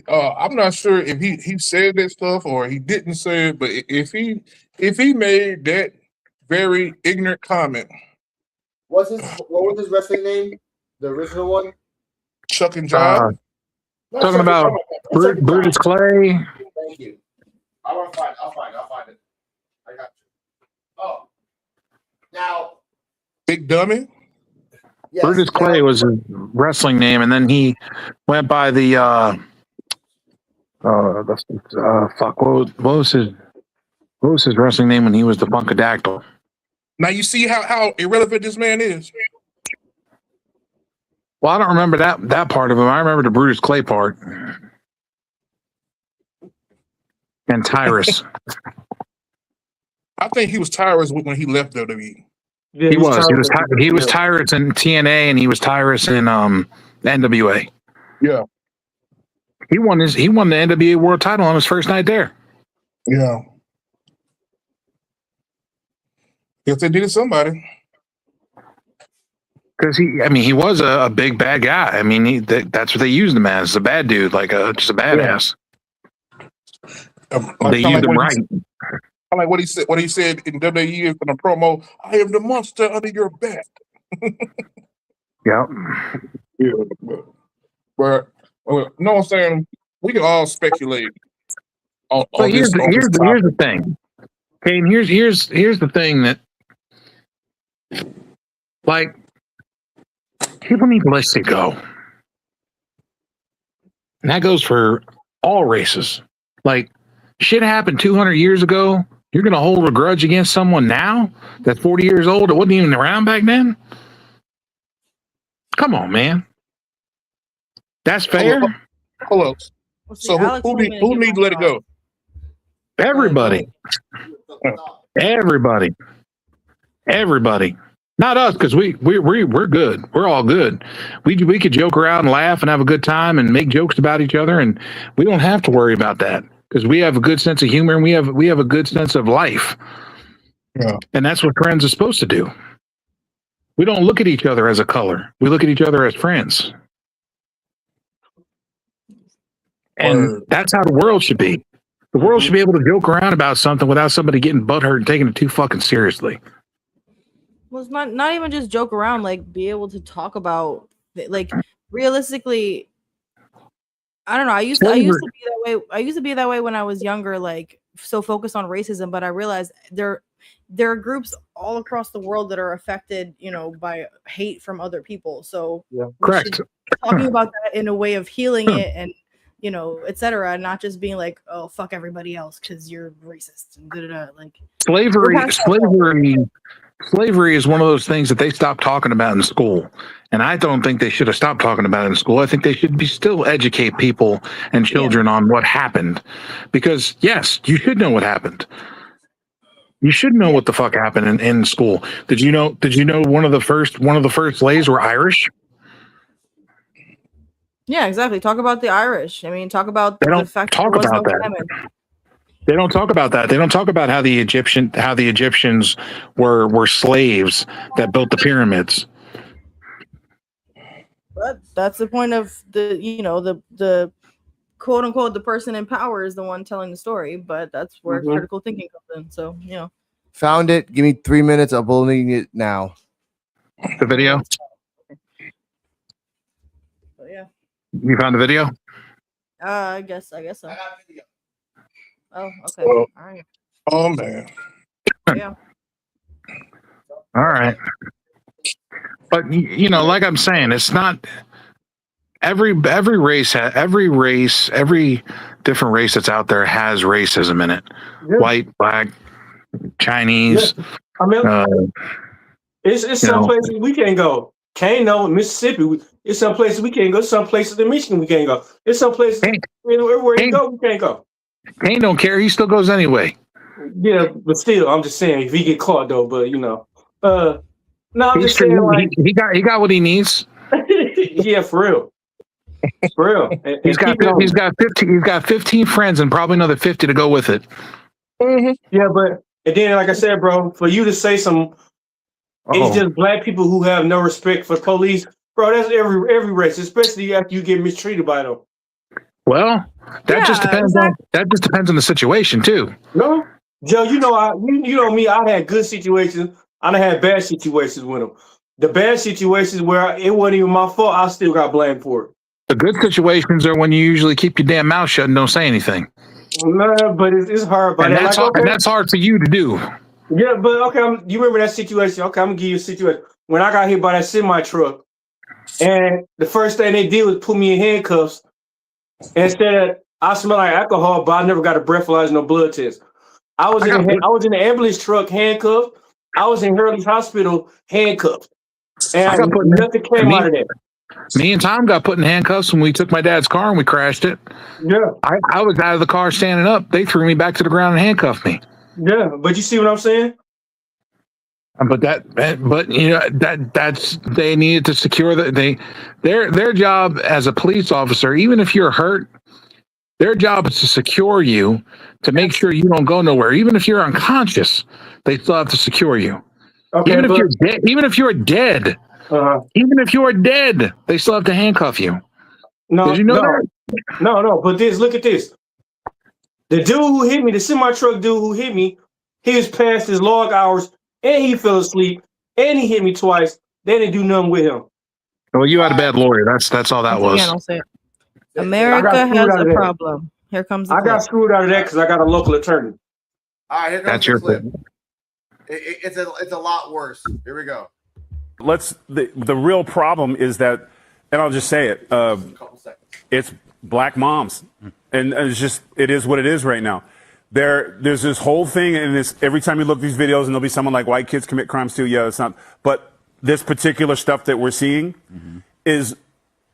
I'm not sure if he said that stuff or he didn't say it. But if he made that very ignorant comment, What was his wrestling name? The original one? Chuck and Jive. Talking about Brutus Clay. Thank you. I'll find it. I got you. Oh. Now, Big Dummy. yes, Brutus Clay was his wrestling name, and then he went by the fuck. What was his wrestling name when he was the Funkadactyl? Now you see how irrelevant this man is. Well, I don't remember that part of him. I remember the Brutus Clay part. And Tyrus. I think he was Tyrus when he left WWE. Yeah, He was Tyrus in TNA, and he was Tyrus in NWA. Yeah. He won the NWA World Title on his first night there. Yeah. Guess they did it to somebody. Because he was a big bad guy. I mean, that's what they used him as, a bad dude, just a badass. They used him right. I like what he said in WWE in the promo. I am the monster under your back. Yeah. Yeah, but you know what I'm saying? We can all speculate on But this here's topic. the thing. Okay, and here's the thing that, like, people need to let it go. And that goes for all races. Like, shit happened 200 years ago. You're going to hold a grudge against someone now that's 40 years old that wasn't even around back then? Come on, man. That's fair? Hold up. Well, see, So Alex who told me who get need to my let it go? Everybody. Everybody. Everybody. Not us, because we're good. We're all good. We could joke around and laugh and have a good time and make jokes about each other, and we don't have to worry about that because we have a good sense of humor and we have a good sense of life. Yeah. And that's what friends are supposed to do. We don't look at each other as a color. We look at each other as friends. And that's how the world should be. The world should be able to joke around about something without somebody getting butthurt and taking it too fucking seriously. Well, it's not even just joke around, like be able to talk about, like, realistically. I don't know. I used to be that way. I used to be that way when I was younger, like so focused on racism, but I realized there are groups all across the world that are affected, by hate from other people. So Correct. should be talking about that in a way of healing it and etc. Not just being like, oh, fuck everybody else because you're racist and da-da-da. Like slavery is one of those things that they stopped talking about in school. And I don't think they should have stopped talking about it in school. I think they should still educate people and children on what happened. Because yes, you should know what happened. You should know what the fuck happened in school. Did you know one of the first slaves were Irish? Yeah, exactly. Talk about the Irish. I mean, talk about They don't the fact talk that there was about no that. famine. They don't talk about that. They don't talk about how the Egyptians were slaves that built the pyramids. But that's the point of the quote unquote the person in power is the one telling the story. But that's where critical thinking comes in. So Found it. Give me 3 minutes. Uploading it now. The video. But yeah. You found the video? I guess so. Oh, okay. Well, all right. Oh man. Yeah. All right. But like I'm saying, it's not every race, every different race that's out there has racism in it. Yeah. White, black, Chinese. Yeah. I mean, it's some places we can't go. Kano, Mississippi. It's some places we can't go. Some places in Michigan we can't go. It's some places everywhere you go we can't go. Kane don't care. He still goes anyway. Yeah, but still, I'm just saying if he get caught though. But no, I'm just saying like he got what he needs. Yeah, for real. And he's got 15 friends and probably another 50 to go with it. Mm-hmm. Yeah, but and then like I said, bro, for you to say it's just black people who have no respect for police, bro. That's every race, especially after you get mistreated by them. Well, that just depends on the situation too. No, Joe, you know me. I've had good situations. I had bad situations with them. The bad situations where it wasn't even my fault, I still got blamed for it. The good situations are when you usually keep your damn mouth shut and don't say anything. No, but it's hard. And that's hard for you to do. Yeah, but okay, you remember that situation? Okay, I'm gonna give you a situation. When I got hit by that semi truck, and the first thing they did was put me in handcuffs and said I smell like alcohol, but I never got a breathalyzer, no blood test. I was in the ambulance truck handcuffed. I was in Hurley's hospital handcuffed, and nothing came out of that. Me and Tom got put in handcuffs when we took my dad's car and we crashed it. Yeah, I was out of the car standing up. They threw me back to the ground and handcuffed me. Yeah, but you see what I'm saying? But that's they needed to secure their job as a police officer. Even if you're hurt, their job is to secure you to make sure you don't go nowhere. Even if you're unconscious, they still have to secure you. Okay, even if you're dead, even if you are dead, they still have to handcuff you. No, did you know that? No. But look at this. The dude who hit me, the semi-truck dude who hit me, he was past his log hours and he fell asleep and he hit me twice. They didn't do nothing with him. Well, you had a bad lawyer. That's all that Once was. again, I'll say it. I America got screwed has out a of that. problem. Here comes the I clip. got screwed out of that because I got a local attorney. All right, here comes That's the your clip. fault. It's a lot worse. Here we go. The real problem is that, and I'll just say it, A couple seconds. it's black moms, and it is what it is right now. There's this whole thing, and every time you look at these videos, and there'll be someone like white kids commit crimes too. Yeah, it's not, but this particular stuff that we're seeing is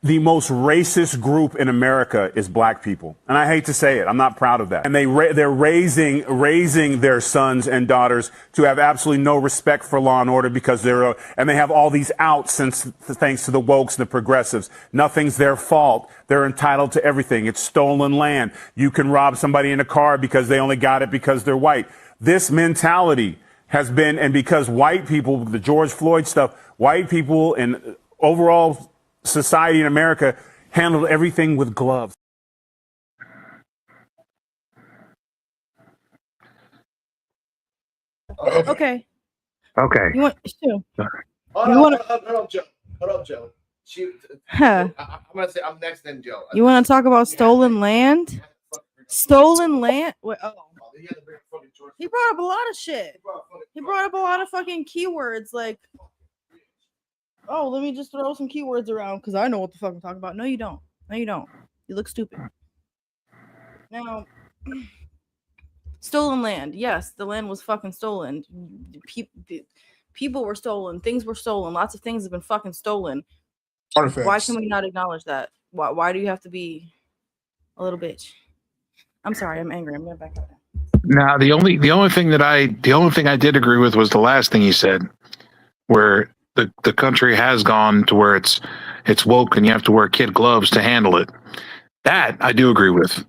the most racist group in America is black people. And I hate to say it. I'm not proud of that. And they're raising their sons and daughters to have absolutely no respect for law and order because and they have all these outs thanks to the wokes and the progressives. Nothing's their fault. They're entitled to everything. It's stolen land. You can rob somebody in a car because they only got it because they're white. This mentality has been, and because white people, the George Floyd stuff, white people and overall society in America handled everything with gloves. Okay. Okay. You want Stu, Hold up, Joe. Hold up, Joe. Huh. I'm gonna say I'm next, then Joe. You want to talk about stolen land? Stolen land? Wait, oh. He brought up a lot of shit. He brought up a lot of fucking keywords like, oh, let me just throw some keywords around because I know what the fuck I'm talking about. No, you don't. No, you don't. You look stupid. Now, stolen land. Yes, the land was fucking stolen. People were stolen. Things were stolen. Lots of things have been fucking stolen. Artifacts. Why can we not acknowledge that? Why do you have to be a little bitch? I'm sorry. I'm angry. I'm gonna back up. Now, the only thing I did agree with was the last thing you said, where the country has gone to where it's woke and you have to wear kid gloves to handle it. That I do agree with.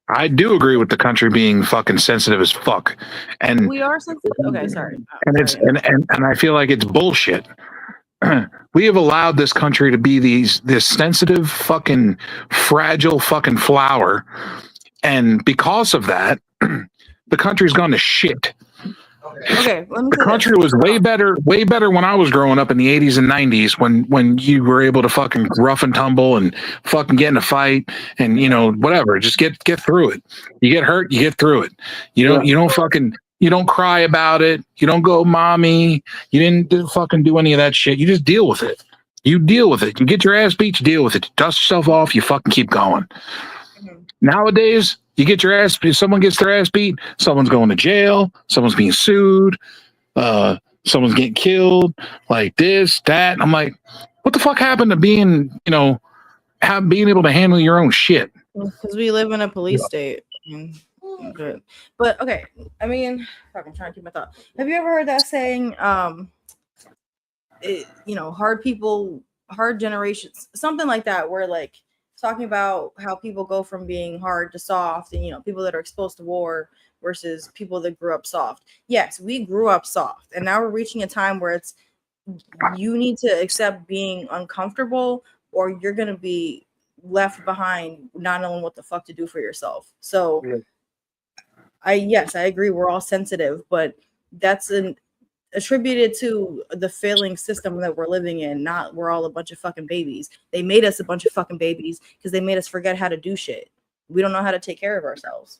I do agree with the country being fucking sensitive as fuck. And We are sensitive. Okay, sorry. and it's and I feel like it's bullshit. We have allowed this country to be this sensitive fucking fragile fucking flower, and because of that, the country's gone to shit. Okay, let me The say country this. was way better when I was growing up in the 80s and 90s when you were able to fucking rough and tumble and fucking get in a fight and whatever, just get through it. You get hurt, you get through it. You don't cry about it. You don't go, mommy. You didn't fucking do any of that shit. You just deal with it. You deal with it. You get your ass beat, you deal with it. You dust yourself off, you fucking keep going. Nowadays, you get your ass, if someone gets their ass beat, someone's going to jail, someone's being sued, someone's getting killed, like this, that. I'm like, what the fuck happened to being able to handle your own shit? Because we live in a police state. Good. But okay, I mean, fuck, I'm trying to keep my thought. Have you ever heard that saying? Hard people, hard generations, something like that, where like talking about how people go from being hard to soft, and people that are exposed to war versus people that grew up soft. Yes, we grew up soft, and now we're reaching a time where it's you need to accept being uncomfortable, or you're gonna be left behind not knowing what the fuck to do for yourself. So I agree, we're all sensitive, but that's attributed to the failing system that we're living in. Not we're all a bunch of fucking babies. They made us a bunch of fucking babies because they made us forget how to do shit. We don't know how to take care of ourselves.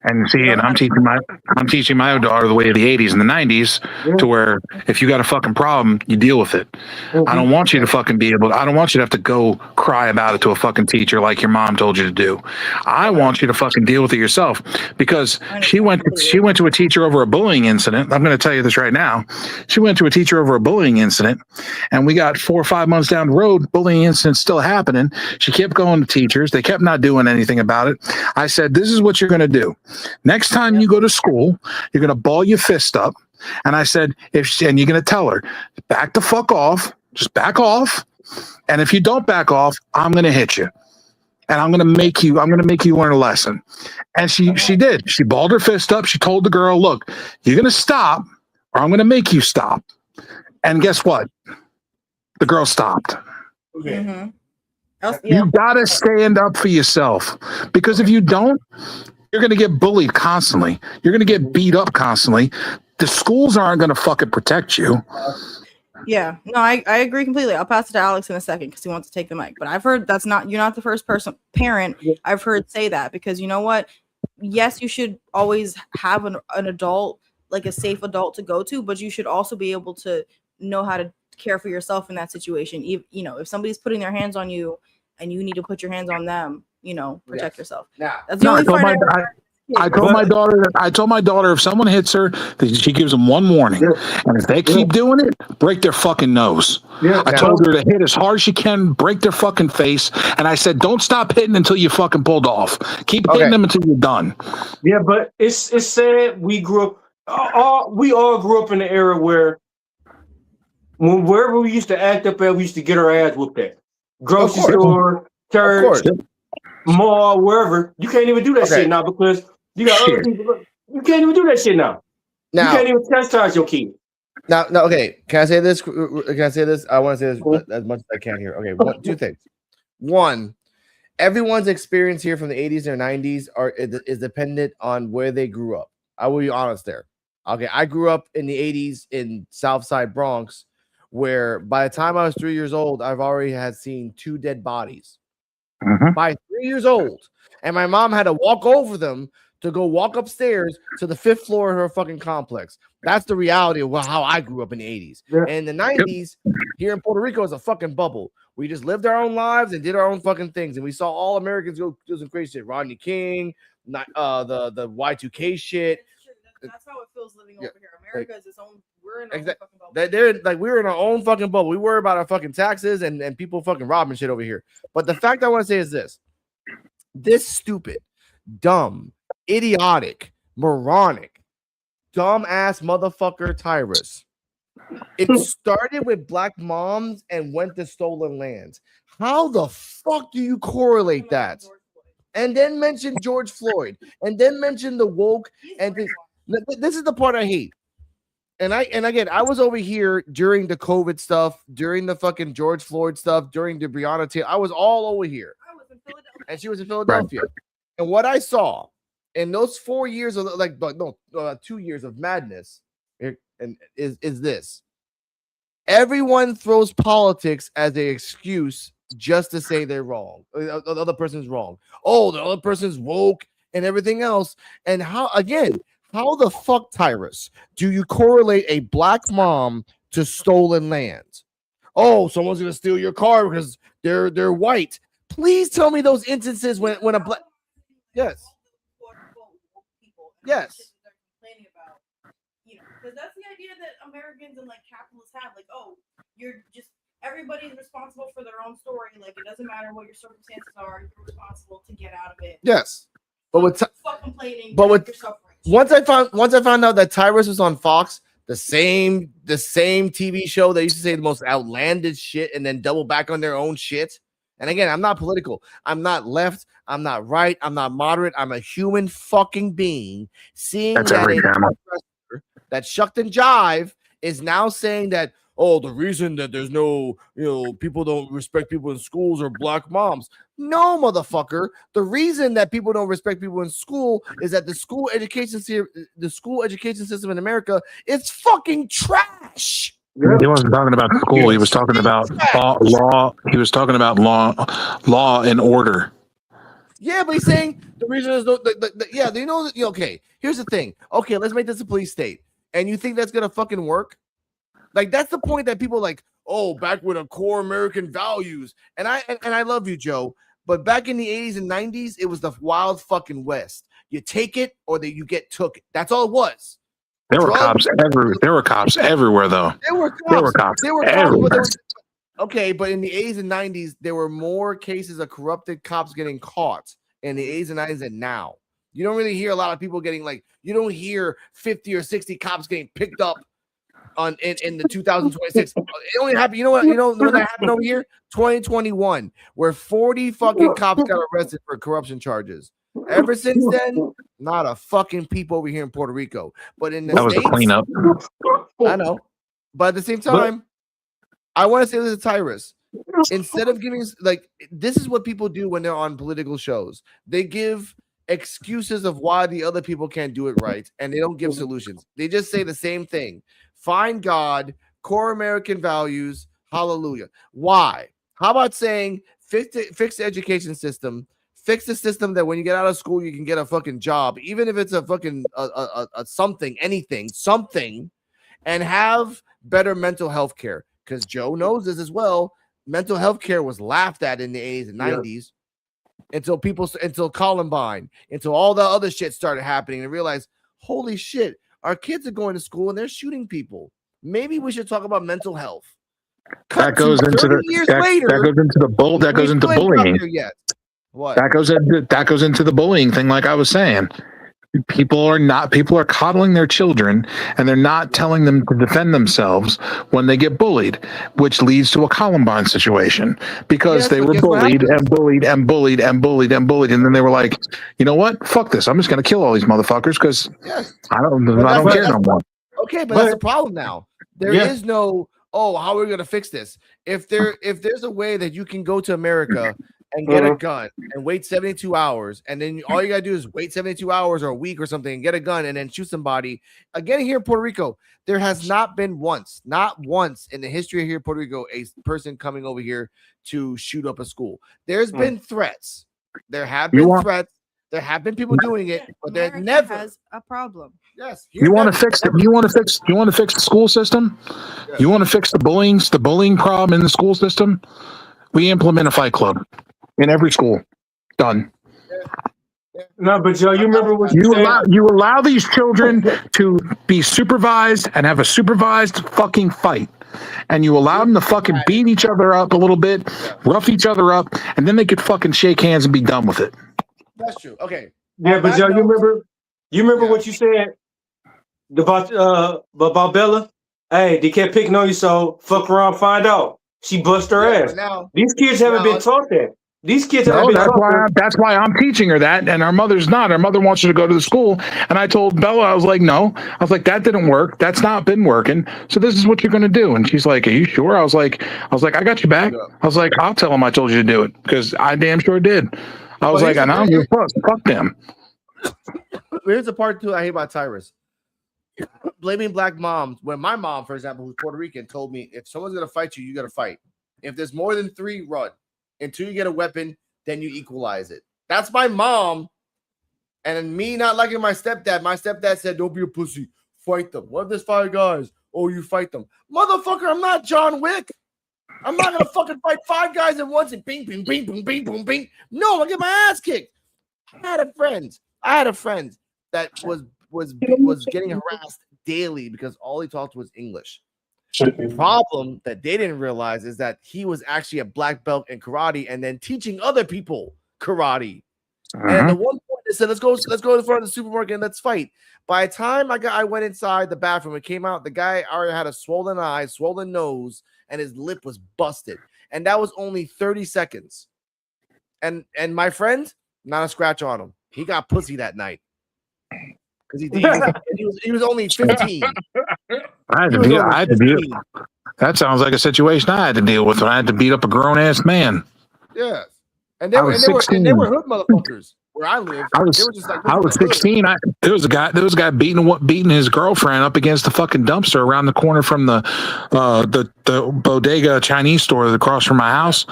And see, and I'm teaching my daughter the way of the 80s and the 90s, to where if you got a fucking problem, you deal with it. I don't want you to fucking I don't want you to have to go cry about it to a fucking teacher like your mom told you to do. I want you to fucking deal with it yourself, because she went to a teacher over a bullying incident. I'm going to tell you this right now. She went to a teacher over a bullying incident, and we got 4 or 5 months down the road, bullying incident still happening. She kept going to teachers. They kept not doing anything about it. I said, this is what you're going to do. Next time you go to school, you're going to ball your fist up. And I said, and you're going to tell her, back the fuck off, just back off. And if you don't back off, I'm going to hit you. And I'm going to make you learn a lesson. And she did. She balled her fist up. She told the girl, look, you're going to stop or I'm going to make you stop. And guess what? The girl stopped. Mm-hmm. You got to stand up for yourself, because if you don't, you're going to get bullied constantly. You're going to get beat up constantly. The schools aren't going to fucking protect you. Yeah, no, I agree completely. I'll pass it to Alex in a second because he wants to take the mic. But I've heard you're not the first parent I've heard say that, because you know what? Yes, you should always have an adult, like a safe adult to go to, but you should also be able to know how to care for yourself in that situation. If somebody's putting their hands on you and you need to put your hands on them, protect yourself. Now, That's the only part. I told my daughter if someone hits her, she gives them one warning, and if they keep doing it, break their fucking nose. I told her to hit as hard as she can, break their fucking face, and I said, don't stop hitting until you fucking pulled off. Keep hitting them until you're done. Yeah, but it's sad. We grew up. We all grew up in the era where wherever we used to act up at, we used to get our ass whooped at. Grocery store, church, mall, wherever. You can't even do that shit now because you got other people. You can't even do that shit now. You can't even chastise your kid. Now, okay. Can I say this? I want to say this as much as I can here. Okay, two things. One, everyone's experience here from the 80s or 90s is dependent on where they grew up. I will be honest there. Okay, I grew up in the 80s in Southside Bronx, where by the time I was 3 years old, I've already had seen 2 dead bodies. By 3 years old, and my mom had to walk over them to go walk upstairs to the 5th floor of her fucking complex. That's the reality of how I grew up in the 80s. And in the 90s, here in Puerto Rico, is a fucking bubble. We just lived our own lives and did our own fucking things, and we saw all Americans do some crazy shit. Rodney King, the Y2K shit. That's how it feels living over here. America is its own. We're in our own fucking bubble. They're like, we're in our own fucking bubble. We worry about our fucking taxes and people fucking robbing shit over here. But the fact I want to say is this stupid, dumb, idiotic, moronic, dumb-ass motherfucker Tyrus. It started with black moms and went to stolen lands. How the fuck do you correlate that? And then mention George Floyd, and then mention the woke, and this is the part I hate. And again, I was over here during the COVID stuff, during the fucking George Floyd stuff, during the Breonna Taylor. I was all over here. I was in Philadelphia. And she was in Philadelphia. Right. And what I saw in those 4 years of 2 years of madness is this. Everyone throws politics as an excuse just to say they're wrong. The other person's wrong. Oh, the other person's woke and everything else. And how the fuck, Tyrus, do you correlate a black mom to stolen land? Oh, someone's gonna steal your car because they're white. Please tell me those instances when a black yes. Because that's the idea that Americans and capitalists have. You're just everybody's responsible for their own story. It doesn't matter what your circumstances are. You're responsible to get out of it. Yes, but complaining. Once I found out that Tyrus was on Fox, the same TV show that used to say the most outlandish shit and then double back on their own shit. And again, I'm not political. I'm not left. I'm not right. I'm not moderate. I'm a human fucking being. Seeing that Shucked and Jive is now saying that, oh, the reason that there's no, people don't respect people in schools are black moms. No, motherfucker. The reason that people don't respect people in school is that the school education system in America is fucking trash. He wasn't talking about school. He was talking about law. He was talking about law and order. Yeah, but he's saying the reason is okay. Here's the thing. Okay, let's make this a police state. And you think that's gonna fucking work? That's the point that people back with a core American values. And I love you, Joe. But back in the 80s and 90s, it was the wild fucking West. You take it or you get took it. That's all it was. There were cops everywhere, though. There were cops everywhere. Okay, but in the 80s and 90s, there were more cases of corrupted cops getting caught in the 80s and 90s than now. You don't really hear a lot of people getting you don't hear 50 or 60 cops getting picked up in the 2026. It only happened. You know when that happened over here? 2021, where 40 fucking cops got arrested for corruption charges. Ever since then, not a fucking peep over here in Puerto Rico. But in the States, was a cleanup. I know. But at the same time, I want to say this to Tyrus. Instead of giving this is what people do when they're on political shows. They give excuses of why the other people can't do it right, and they don't give solutions. They just say the same thing. Find God, core American values. Hallelujah. Why? How about saying fix the education system, fix the system that when you get out of school, you can get a fucking job, even if it's a fucking something, anything, something, and have better mental health care. Because Joe knows this as well. Mental health care was laughed at in the 80s and 90s until Columbine, until all the other shit started happening and realized, holy shit, our kids are going to school and they're shooting people. Maybe we should talk about mental health. That goes into bullying. What? That goes into the bullying thing, like I was saying. People are coddling their children, and they're not telling them to defend themselves when they get bullied, which leads to a Columbine situation because they were bullied and bullied and bullied and bullied and bullied, and then they were like, you know what? Fuck this! I'm just gonna kill all these motherfuckers because I don't care no more. Okay, but that's the problem now. There is no, how are we gonna fix this? If there's a way that you can go to America and get a gun and wait 72 hours, and then all you gotta do is wait 72 hours or a week or something and get a gun and then shoot somebody. Again, here in Puerto Rico, there has not once in the history of here in Puerto Rico a person coming over here to shoot up a school. There's been threats. There have been threats. There have been people doing it, but there never has a problem. Yes. You want to fix it? You want to fix the school system? Yes. You want to fix the bullying problem in the school system? We implement a fight club in every school. Done. No, but Joe, you remember what you said? You allow these children to be supervised and have a supervised fucking fight. And you allow them to fucking beat each other up a little bit, rough each other up, and then they could fucking shake hands and be done with it. That's true. Okay. Yeah, but Joe, you remember what you said about Bella? Hey, they kept picking on you, so fuck around, find out. She bust her ass. Now, these kids haven't been taught that. These kids haven't been taught that. That's why I'm teaching her that, and our mother's not. Our mother wants her to go to the school, and I told Bella, I was like, no. I was like, that didn't work. That's not been working. So this is what you're going to do. And she's like, are you sure? I was like, I got you back. I was like, I'll tell them I told you to do it because I damn sure did. I was like, and I don't give a fuck them. Here's the part two I hate about Tyrus. Blaming black moms. When my mom, for example, who's Puerto Rican, told me if someone's gonna fight you, you gotta fight. If there's more than 3, run. Until you get a weapon, then you equalize it. That's my mom. And me not liking my stepdad said, don't be a pussy. Fight them. What if there's 5 guys? Oh, you fight them. Motherfucker, I'm not John Wick. I'm not gonna fucking fight 5 guys at once and bing, bing, bing, bing, bing, boom, bing. No, I'll get my ass kicked. I had a friend that was getting harassed daily because all he talked was English. The problem that they didn't realize is that he was actually a black belt in karate and then teaching other people karate. And at the one point they said, let's go to the front of the supermarket and let's fight. By the time I went inside the bathroom and came out, the guy already had a swollen eye, swollen nose, and his lip was busted. And that was only 30 seconds. And my friend, not a scratch on him. He got pussy that night. Because he was only 15. I had to deal. That sounds like a situation I had to deal with when I had to beat up a grown ass man. Yes. And they were hood motherfuckers where I live. I was 16. There was a guy beating his girlfriend up against the fucking dumpster around the corner from the bodega Chinese store across from my house.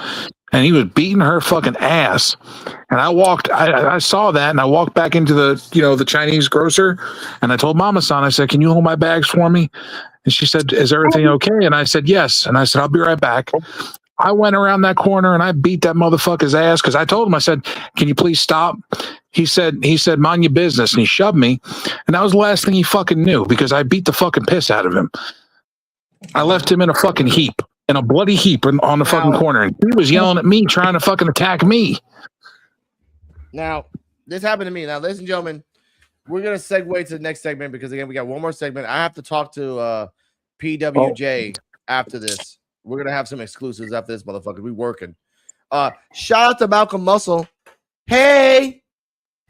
And he was beating her fucking ass. And I saw that, and I walked back into the Chinese grocer, and I told Mama-san, I said, can you hold my bags for me? And she said, is everything okay? And I said, yes. And I said, I'll be right back. I went around that corner, and I beat that motherfucker's ass, because I told him, I said, can you please stop? He said, mind your business, and he shoved me. And that was the last thing he fucking knew, because I beat the fucking piss out of him. I left him in a fucking heap. In a bloody heap on the fucking corner. And he was yelling at me, trying to fucking attack me. Now, this happened to me. Now, ladies and gentlemen, we're going to segue to the next segment because, again, we got one more segment. I have to talk to PWJ after this. We're going to have some exclusives after this, motherfucker. We working. Shout out to Malcolm Muscle. Hey.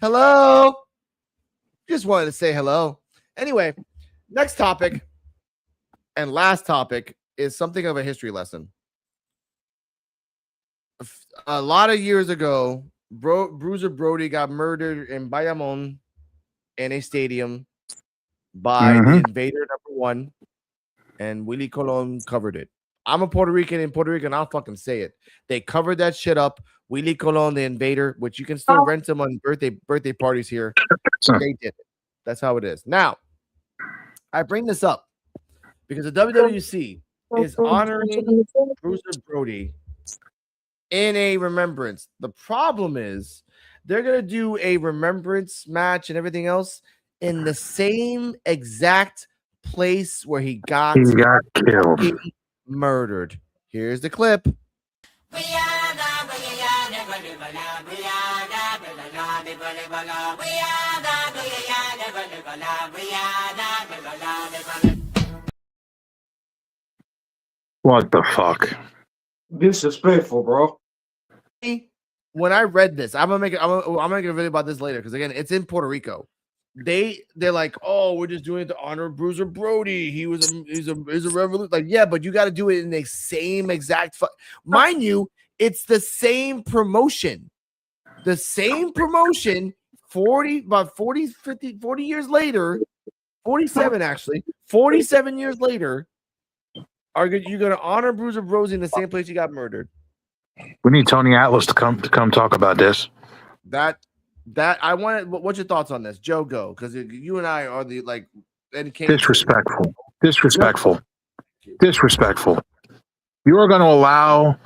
Hello. Just wanted to say hello. Anyway, next topic and last topic is something of a history lesson. A lot of years ago, Bruiser Brody got murdered in Bayamon in a stadium by the Invader #1. and Willie Colon covered it. I'm a Puerto Rican in Puerto Rico, and I'll fucking say it. They covered that shit up. Willie Colon, the invader, which you can still rent him on birthday parties here. They did it. That's how it is. Now, I bring this up because the WWC is honoring Bruiser Brody in a remembrance. The problem is they're going to do a remembrance match and everything else in the same exact place where he got killed, murdered. Here's the clip. What the fuck? Disrespectful, bro. When I read this, I'm gonna make a video about this later because again, it's in Puerto Rico. They're like, oh, we're just doing it to honor Bruiser Brody. He's a revolution. Like, yeah, but you got to do it in the same exact. Mind you, it's the same promotion. The same promotion. 40 years later, 47 actually, 47 years later, are you going to honor Bruiser Brody in the same place you got murdered? We need Tony Atlas to come talk about this. That I wanted. What's your thoughts on this, Joe? Go, because you and I are the like disrespectful. You are going to allow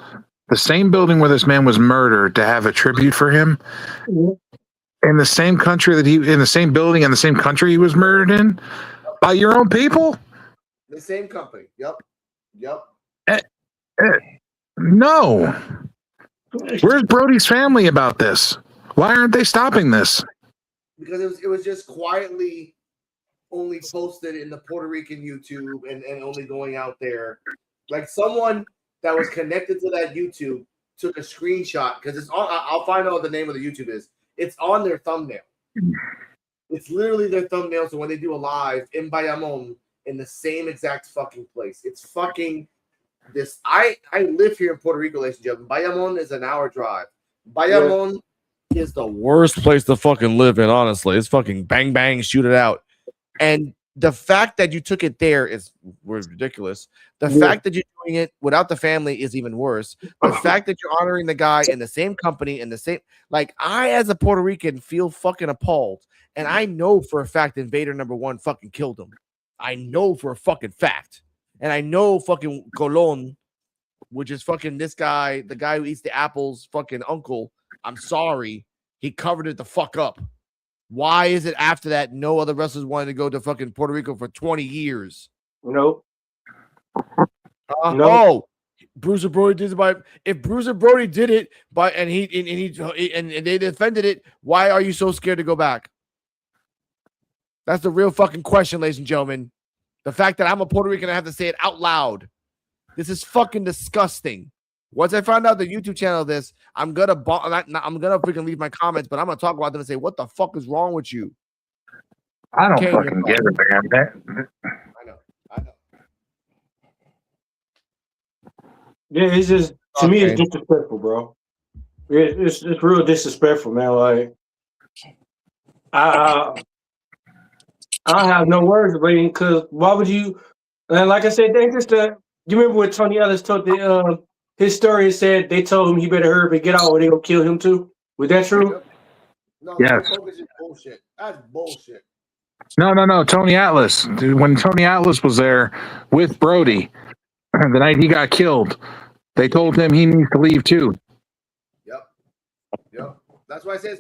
the same building where this man was murdered to have a tribute for him in the same country in the same building in the same country he was murdered in by your own people. The same company. Yep. No. Where's Brody's family about this? Why aren't they stopping this? Because it was just quietly only posted in the Puerto Rican YouTube and only going out there. Like someone that was connected to that YouTube took a screenshot because it's on. I'll find out what the name of the YouTube is. It's on their thumbnail. It's literally their thumbnail. So when they do a live in Bayamon in the same exact fucking place, it's fucking this. I live here in Puerto Rico, ladies and gentlemen. Bayamon is an hour drive. Bayamon is the worst place to fucking live in, honestly. It's fucking bang bang, shoot it out. And the fact that you took it there was ridiculous. The fact that you're doing it without the family is even worse. The fact that you're honoring the guy in the same company in the same, like, I as a Puerto Rican feel fucking appalled. And I know for a fact Invader #1 fucking killed him. I know for a fucking fact. And I know fucking Colon, which is fucking this guy, the guy who eats the apples, fucking uncle. I'm sorry. He covered it the fuck up. Why is it after that no other wrestlers wanted to go to fucking Puerto Rico for 20 years? No. Oh, Bruiser Brody did it if Bruiser Brody did it and they defended it, why are you so scared to go back? That's the real fucking question, ladies and gentlemen. The fact that I'm a Puerto Rican, I have to say it out loud. This is fucking disgusting. Once I find out the YouTube channel of this, I'm gonna freaking leave my comments, but I'm gonna talk about them and say, "What the fuck is wrong with you?" I don't fucking get it, man. I know. Yeah, it's just to me, it's disrespectful, bro. It's real disrespectful, man. Like, I have no words about it because why would you? And like I said, they just you remember what Tony Ellis told his story said they told him he better hurry up and get out or they gonna kill him too. Was that true? No, yes. Bullshit. That's bullshit. No. Tony Atlas. When Tony Atlas was there with Brody, the night he got killed, they told him he needs to leave too. Yep. That's why I said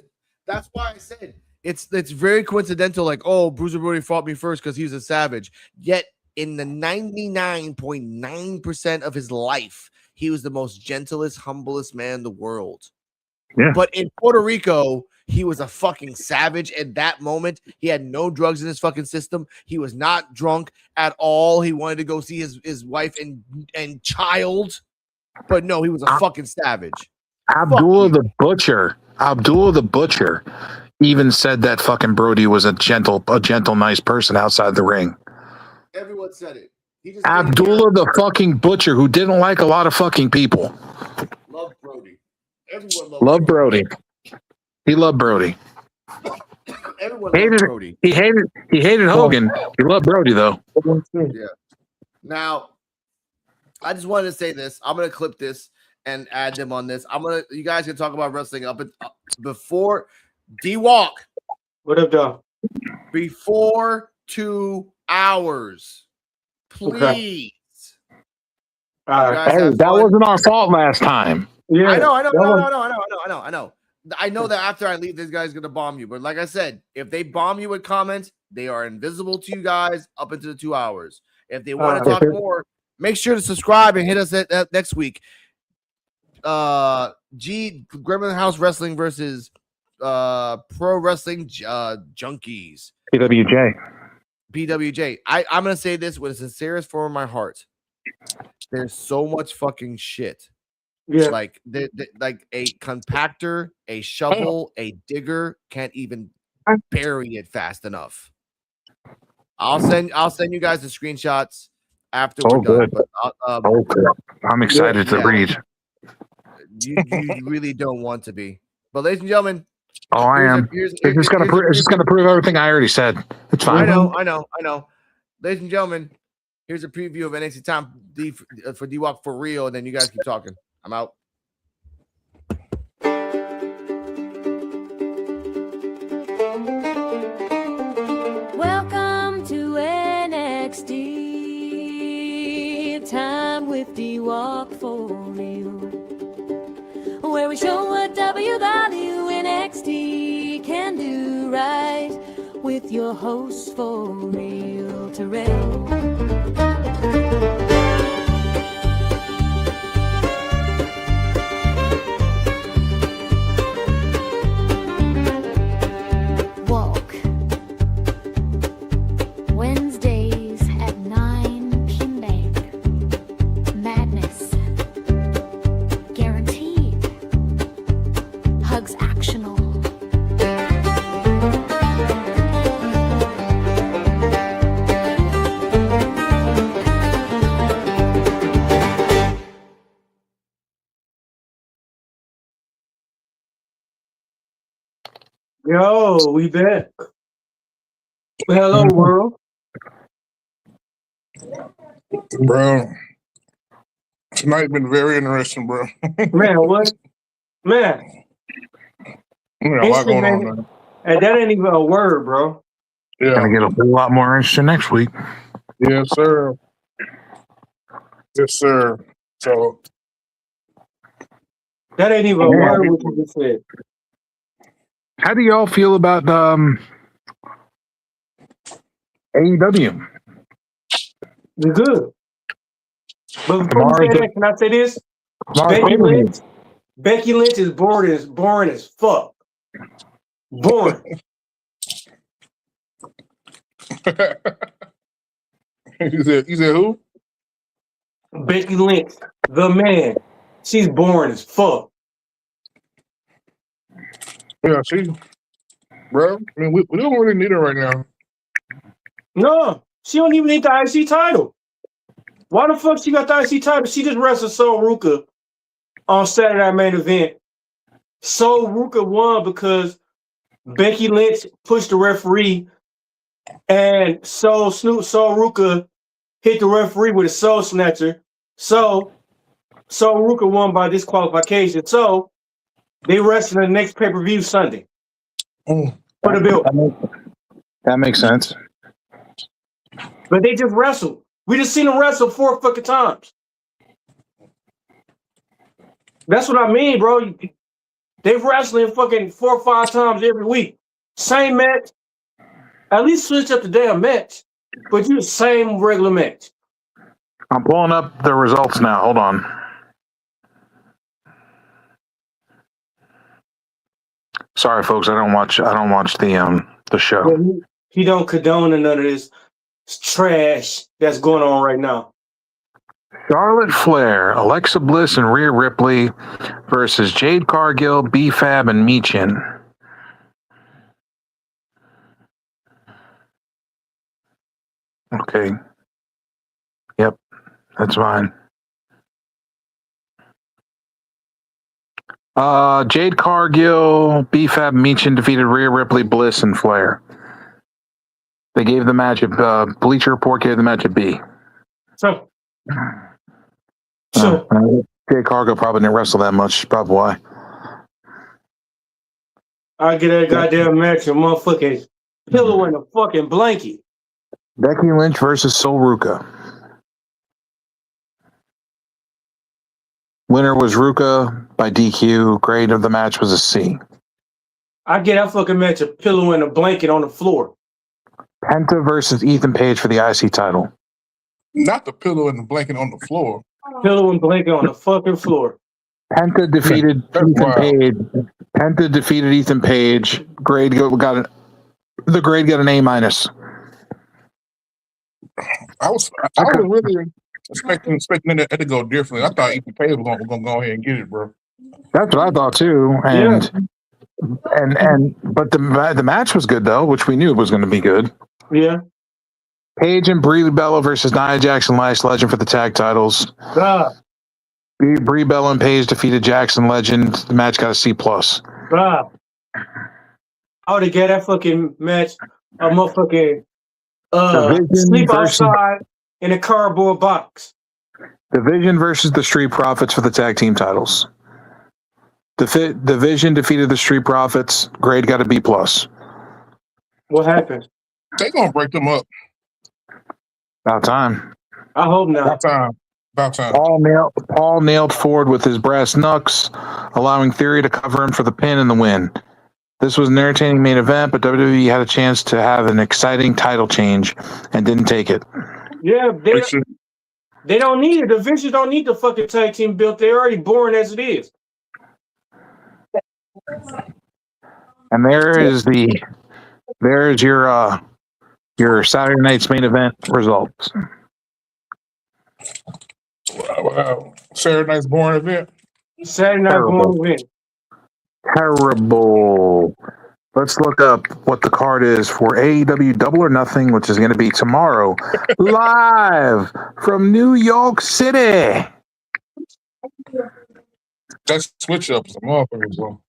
it's very coincidental. Like, oh, Bruiser Brody fought me first because he was a savage. Yet in the 99.9% of his life, he was the most gentlest, humblest man in the world. Yeah. But in Puerto Rico, he was a fucking savage at that moment. He had no drugs in his fucking system. He was not drunk at all. He wanted to go see his wife and child. But no, he was a fucking savage. Abdullah the Butcher even said that fucking Brody was a gentle, nice person outside the ring. Everyone said it. Abdullah the fucking Butcher, who didn't like a lot of fucking people. Love Brody. Everyone loved Brody. He loved Brody. Everyone loved Brody. He hated Hogan. He loved Brody though. Yeah. Now, I just wanted to say this. I'm gonna clip this and add them on this. You guys can talk about wrestling before D-Walk. What up, dog? Before 2 hours. Please. Okay. Hey, that wasn't our fault last time. Yeah, I know. I know that after I leave, this guy's gonna bomb you. But like I said, if they bomb you with comments, they are invisible to you guys up into the 2 hours. If they want to talk more, make sure to subscribe and hit us at next week. Gremlin House Wrestling versus Pro Wrestling Junkies. PWJ. I'm gonna say this with the sincerest form of my heart. There's so much fucking shit. Yeah. Like a compactor, a shovel, a digger can't even bury it fast enough. I'll send you guys the screenshots after we're done. But I'm excited to read. You really don't want to be. But ladies and gentlemen, I am. It's just gonna prove everything I already said. It's fine. I know. Ladies and gentlemen, here's a preview of NXT Time for D-Walk for real, and then you guys keep talking. I'm out. Welcome to NXT Time with D-Walk for real, where we show what WWNXT can do right with your host for real, Terrell. Wednesdays at 9 p.m. Madness. Guaranteed. Hugs actional. Yo, we back. Hello, world. Bro, tonight been very interesting, bro. Man, what? Man. A lot going on, man. And that ain't even a word, bro. Yeah. Gonna get a whole lot more interesting next week. Yes, sir. Yes, sir. So that ain't even a word what you just said. How do y'all feel about AEW? You're good. But before you say that, can I say this? Becky Lynch is boring as fuck. Boring. You said who? Becky Lynch, the man. She's boring as fuck. Yeah, bro. I mean, we don't really need her right now. No, she don't even need the IC title. Why the fuck she got the IC title? She just wrestled Sol Ruka on Saturday Night Main Event. Sol Ruka won because Becky Lynch pushed the referee, and Sol Ruka hit the referee with a soul snatcher. So Sol Ruka won by disqualification. So they wrestle the next pay-per-view Sunday. For the bill. That makes sense. But they just wrestled. We just seen them wrestle 4 fucking times. That's what I mean, bro. They wrestling fucking 4 or 5 times every week. Same match. At least switch up the damn match. But you the same regular match. I'm pulling up the results now. Hold on. Sorry, folks. I don't watch the show. Yeah, he don't condone none of this trash that's going on right now. Charlotte Flair, Alexa Bliss, and Rhea Ripley versus Jade Cargill, B-Fab, and Michin. Okay. Yep, that's fine. Jade Cargill, B-Fab, Michin defeated Rhea Ripley, Bliss, and Flair. They gave the match Bleacher Report gave the match a B. So, Jay Cargo probably didn't wrestle that much. Probably why. I get that goddamn match and motherfucking pillow in a fucking blanket. Becky Lynch versus Sol Ruca. Winner was Ruca by DQ. Grade of the match was a C. I get that fucking match a pillow and a blanket on the floor. Penta versus Ethan Page for the IC title. Not the pillow and the blanket on the floor. Pillow and blanket on the fucking floor. Penta defeated Ethan Page. Penta defeated Ethan Page. The grade got an A-. I was really expecting it to go differently. I thought Ethan Page was gonna go ahead and get it, bro. That's what I thought too. But the match was good though, which we knew was going to be good. Yeah. Paige and Brie Bella versus Nia Jackson Last Legend for the tag titles. Brie Bella and Paige defeated Jackson Legend. The match got a C+. I would have got that fucking match a motherfucking sleep outside in a cardboard box. Division versus the Street Profits for the tag team titles. Division defeated the Street Profits. Grade got a B+. What happened? They gonna break them up. About time. I hope not. About time. Paul nailed Ford with his brass knucks, allowing Theory to cover him for the pin and the win. This was an entertaining main event, but WWE had a chance to have an exciting title change and didn't take it. Yeah, they don't need it. The Division don't need the fucking tag team built. They're already boring as it is. And there's your Saturday night's main event results. Wow. Saturday night's boring event. Saturday night boring event. Terrible. Let's look up what the card is for AEW Double or Nothing, which is going to be tomorrow, live from New York City. That's switch up some motherfuckers, bro.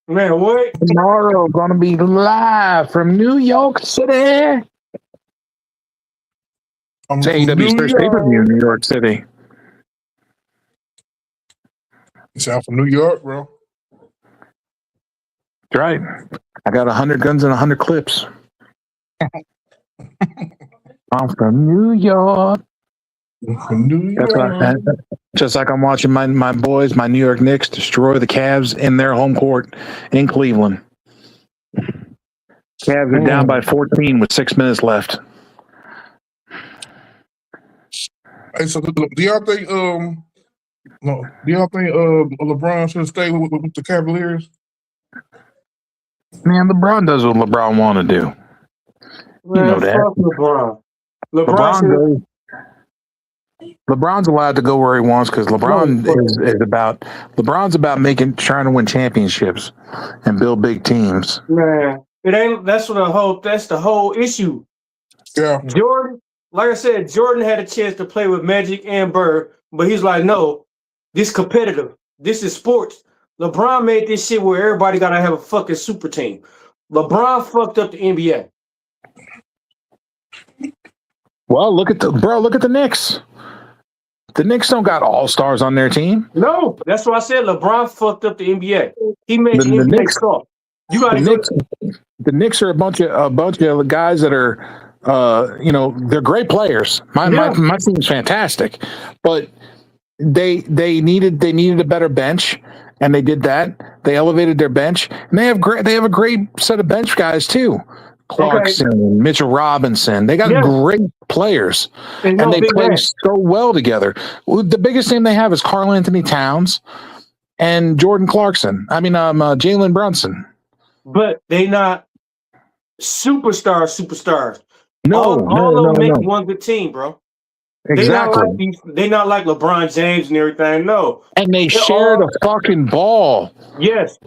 Man, what? Tomorrow going to be live from New York City. It's AEW's first pay-per-view in New York City. You sound from New York, bro. That's right. I got 100 guns and 100 clips. I'm from New York. That's right. Just like I'm watching my boys, my New York Knicks, destroy the Cavs in their home court in Cleveland. Cavs are down by 14 with 6 minutes left. Hey, so do y'all think LeBron should stay with the Cavaliers? Man, LeBron does what LeBron want to do. Man, you know that. Fuck LeBron. LeBron's allowed to go where he wants because LeBron's about trying to win championships and build big teams. Man, it ain't. That's the whole issue. Yeah, Jordan. Like I said, Jordan had a chance to play with Magic and Bird, but he's like, no, this competitive. This is sports. LeBron made this shit where everybody gotta have a fucking super team. LeBron fucked up the NBA. Well, look at the Knicks. The Knicks don't got all-stars on their team. No, that's what I said. LeBron fucked up the NBA. He made the NBA soft. You got the Knicks are a bunch of guys that are they're great players. My team's fantastic, but they needed a better bench, and they did that. They elevated their bench, and they have a great set of bench guys too. Clarkson, Mitchell Robinson. They got great players, and they play so well together. The biggest name they have is Karl Anthony Towns and Jordan Clarkson. Jalen Brunson. But they not superstars. No, all of them make one good team, bro. Exactly. They not like LeBron James and everything. No, and they share the fucking ball. Yes.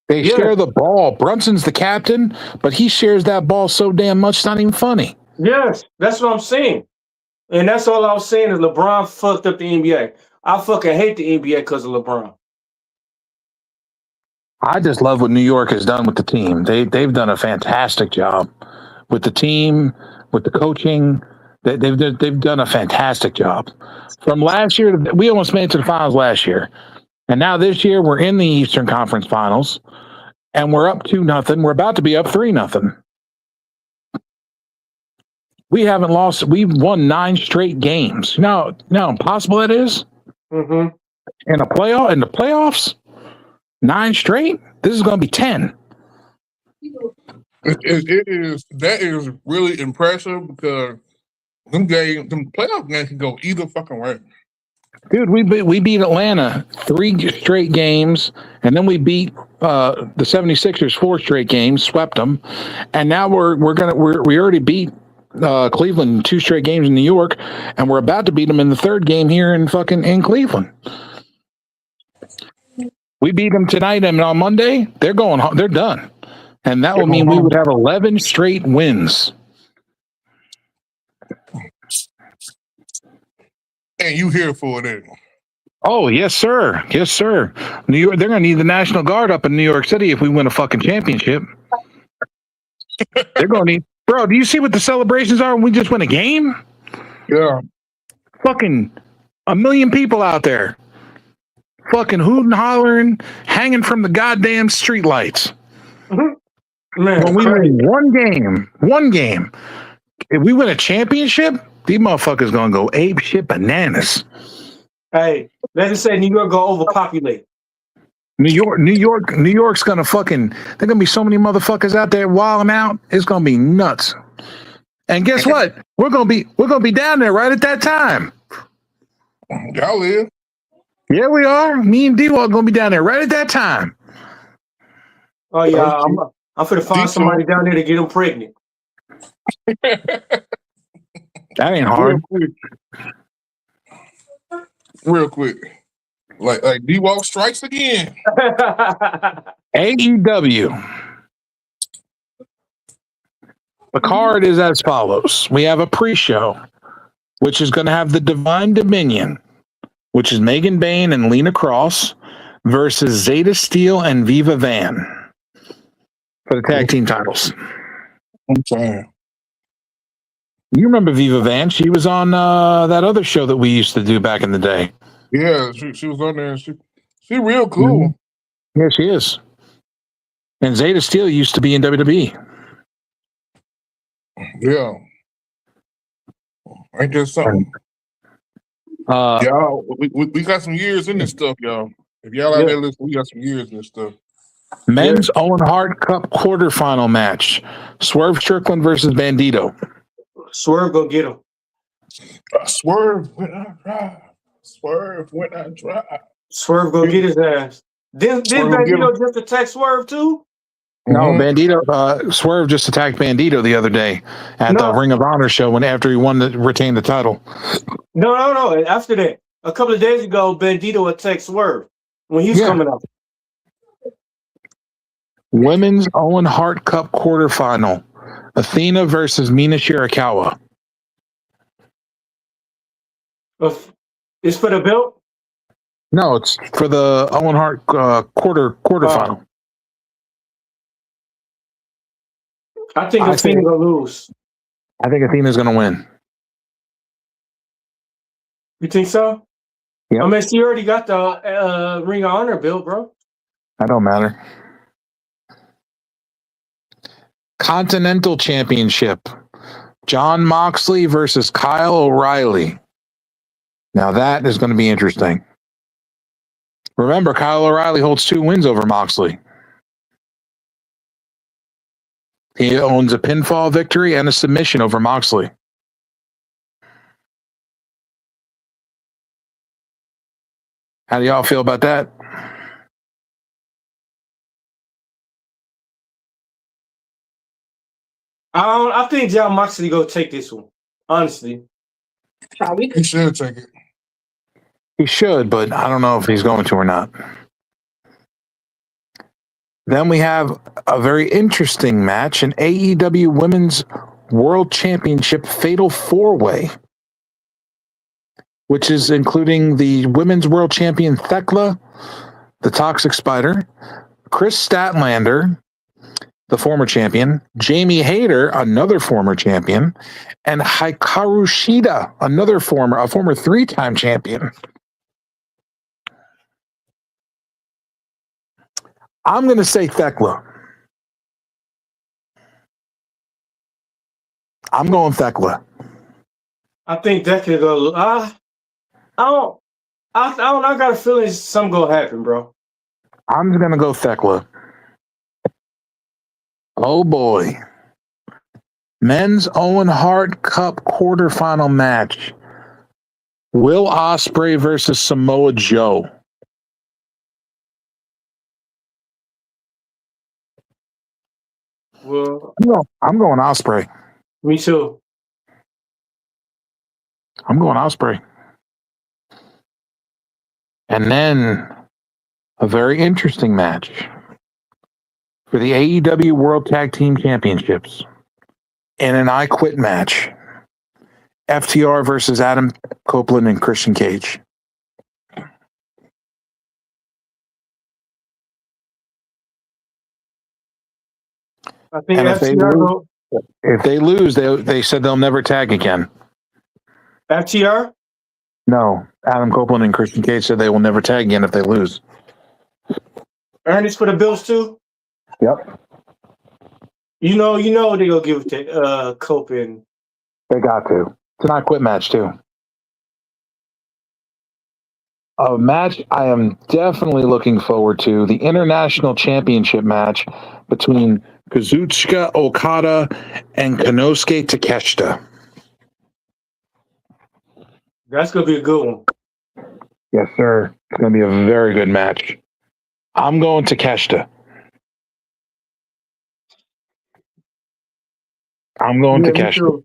They share the ball. Brunson's the captain, but he shares that ball so damn much, it's not even funny. Yes, that's what I'm saying. And that's all I was saying is LeBron fucked up the NBA. I fucking hate the NBA because of LeBron. I just love what New York has done with the team. They've done a fantastic job with the team, with the coaching. They've done a fantastic job. From last year, we almost made it to the finals last year, and now this year we're in the Eastern Conference Finals, and we're up 2-0. We're about to be up 3-0. We haven't lost. We've won 9 straight games. You know how impossible that is. Mm-hmm. In the playoffs, 9 straight. This is going to be 10. That is really impressive because them playoff games can go either fucking way. Dude, we beat Atlanta 3 straight games, and then we beat the 76ers 4 straight games, swept them, and now we already beat Cleveland 2 straight games in New York, and we're about to beat them in the 3rd game here in Cleveland. We beat them tonight, and on Monday they're going home. They're done, and that will mean we would have 11 straight wins. And you here for it? Oh yes, sir. Yes, sir. New York. They're going to need the National Guard up in New York City if we win a fucking championship. They're going to need. Bro, do you see what the celebrations are when we just win a game? Yeah. Fucking 1 million people out there. Fucking hooting, hollering, hanging from the goddamn streetlights. Mm-hmm. Man, when we win one game. If we win a championship, these motherfuckers gonna go ape shit bananas. Hey, let's just say New York go overpopulate. New York's gonna fucking. There's gonna be so many motherfuckers out there wilding out. It's gonna be nuts. And guess what? We're gonna be down there right at that time. Y'all live. Yeah, we are. Me and D-Walk gonna be down there right at that time. Oh yeah, I'm finna find somebody down there to get them pregnant. That ain't hard. Real quick. Like D-Walk strikes again. AEW. The card is as follows. We have a pre-show, which is going to have the Divine Dominion, which is Megan Bayne and Lena Cross versus Zeta Steel and Viva Van for the tag team titles. I'm sorry. You remember Viva Van? She was on that other show that we used to do back in the day. Yeah, she was on there. And she real cool. Mm-hmm. Yeah, she is. And Zeta Steel used to be in WWE. Yeah. Ain't there something? Y'all, we got some years in this stuff, y'all. If y'all out there listening, we got some years in this stuff. Men's Owen Hart Cup quarterfinal match. Swerve Strickland versus Bandito. Swerve go get him. Swerve when I drive. Swerve when I drive. Swerve go get his ass. Didn't Bandito just attack Swerve too? No, Bandito. Swerve just attacked Bandito the other day at the Ring of Honor show after he retained the title. No. After that, a couple of days ago, Bandito attacked Swerve when he's coming up. Women's Owen Hart Cup quarterfinal. Athena versus Mina Shirakawa. It's for the belt? No, it's for the Owen Hart quarterfinal. I think Athena gonna lose. I think Athena's gonna win. You think so? Yeah. I mean, she already got the Ring of Honor belt, bro. That don't matter. Continental Championship. John Moxley versus Kyle O'Reilly. Now that is going to be interesting. Remember, Kyle O'Reilly holds 2 wins over Moxley. He owns a pinfall victory and a submission over Moxley. How do y'all feel about that? I think John Moxley go take this one. Honestly, he should take it. He should, but I don't know if he's going to or not. Then we have a very interesting match, an AEW Women's World Championship Fatal 4-Way, which is including the Women's World Champion Thekla, the Toxic Spider, Chris Statlander, the former champion, Jamie Hayter, another former champion, and Hikaru Shida, a former 3-time champion. I'm going to say Thekla. I'm going Thekla. I think that could go. I don't. I got a feeling something gonna happen, bro. I'm going to go Thekla. Oh boy. Men's Owen Hart Cup quarterfinal match. Will Ospreay versus Samoa Joe. Well, I'm going Ospreay. me too. I'm going Ospreay. And then a very interesting match for the AEW World Tag Team Championships in an I Quit match. FTR versus Adam Copeland and Christian Cage. I think And FTR. if they lose, they said they'll never tag again. FTR. No, Adam Copeland and Christian Cage said they will never tag again if they lose. Earnings for the Bills too. Yep. You know they gonna give it to Copeland. They got to. It's an I Quit match too. A match I am definitely looking forward to, the International Championship match between Kazuchika Okada and Konosuke Takeshita. That's gonna be a good one. Yes, sir. It's going to be a very good match. I'm going Takeshita. I'm going Takeshita.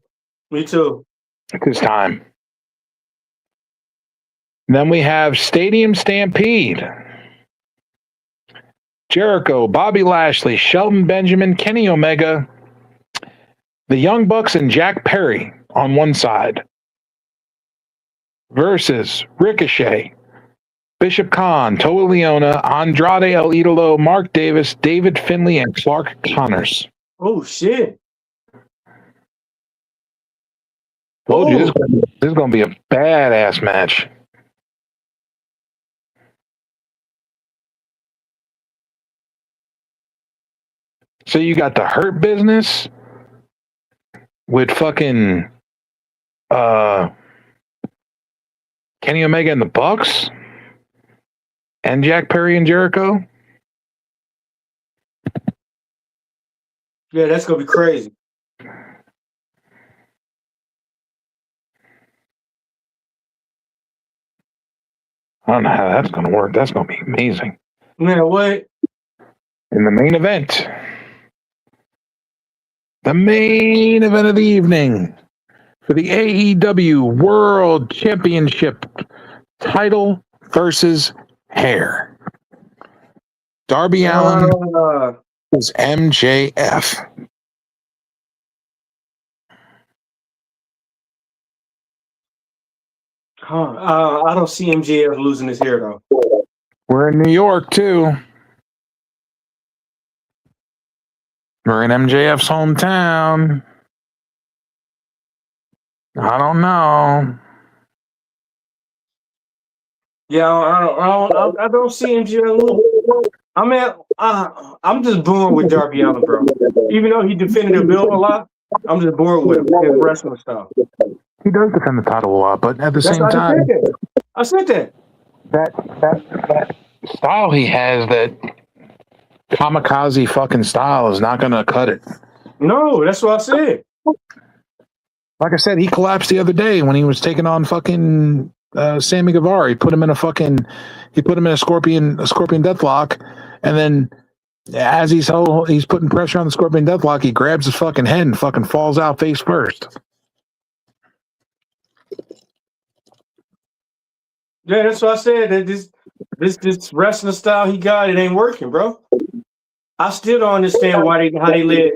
Me too. It's his time. Then we have Stadium Stampede. Jericho, Bobby Lashley, Shelton Benjamin, Kenny Omega, the Young Bucks, and Jack Perry on one side versus Ricochet, Bishop Khan, Toa Leona, Andrade El Idolo, Mark Davis, David Finlay, and Clark Connors. Oh shit! Told you this is going to be a badass match. So you got the Hurt Business with fucking Kenny Omega and the Bucks and Jack Perry and Jericho. Yeah, that's gonna be crazy. I don't know how that's going to work. That's going to be amazing. Man, what? In the main event. The main event of the evening for the AEW World Championship title versus hair. Darby Allin is MJF. I don't see MJF losing his hair though. We're in New York too. We're in MJF's hometown. I don't know. Yeah, I don't see MJF losing. I mean, I'm just bored with Darby Allin, bro. Even though he defended the belt a lot, I'm just bored with him, his wrestling style. He does defend the title a lot, but at the same time, I said that. That style he has, that kamikaze fucking style, is not going to cut it. No, that's what I said. Like I said, he collapsed the other day when he was taking on fucking Sammy Guevara. He put him in a scorpion deathlock, and then as he's putting pressure on the scorpion deathlock, he grabs his fucking head and fucking falls out face first. Yeah, that's what I said. That this wrestling style he got, it ain't working, bro. I still don't understand how they let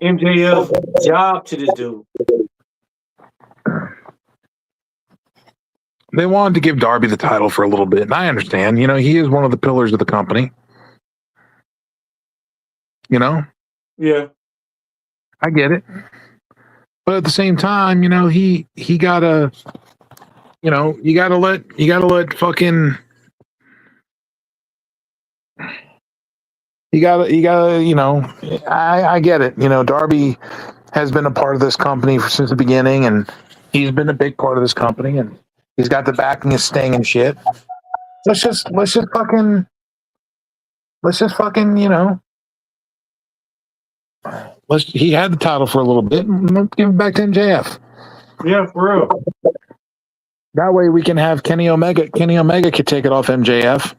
MJF job to this dude. They wanted to give Darby the title for a little bit, and I understand. You know, he is one of the pillars of the company. You know, Yeah. I get it. But at the same time, he gotta, you gotta let fucking, I get it. Darby has been a part of this company since the beginning, and he's been a big part of this company, and he's got the backing of Sting and shit. Let's just fucking, he had the title for a little bit. Let's give it back to MJF. Yeah, for real. That way we can have Kenny Omega. Kenny Omega could take it off MJF,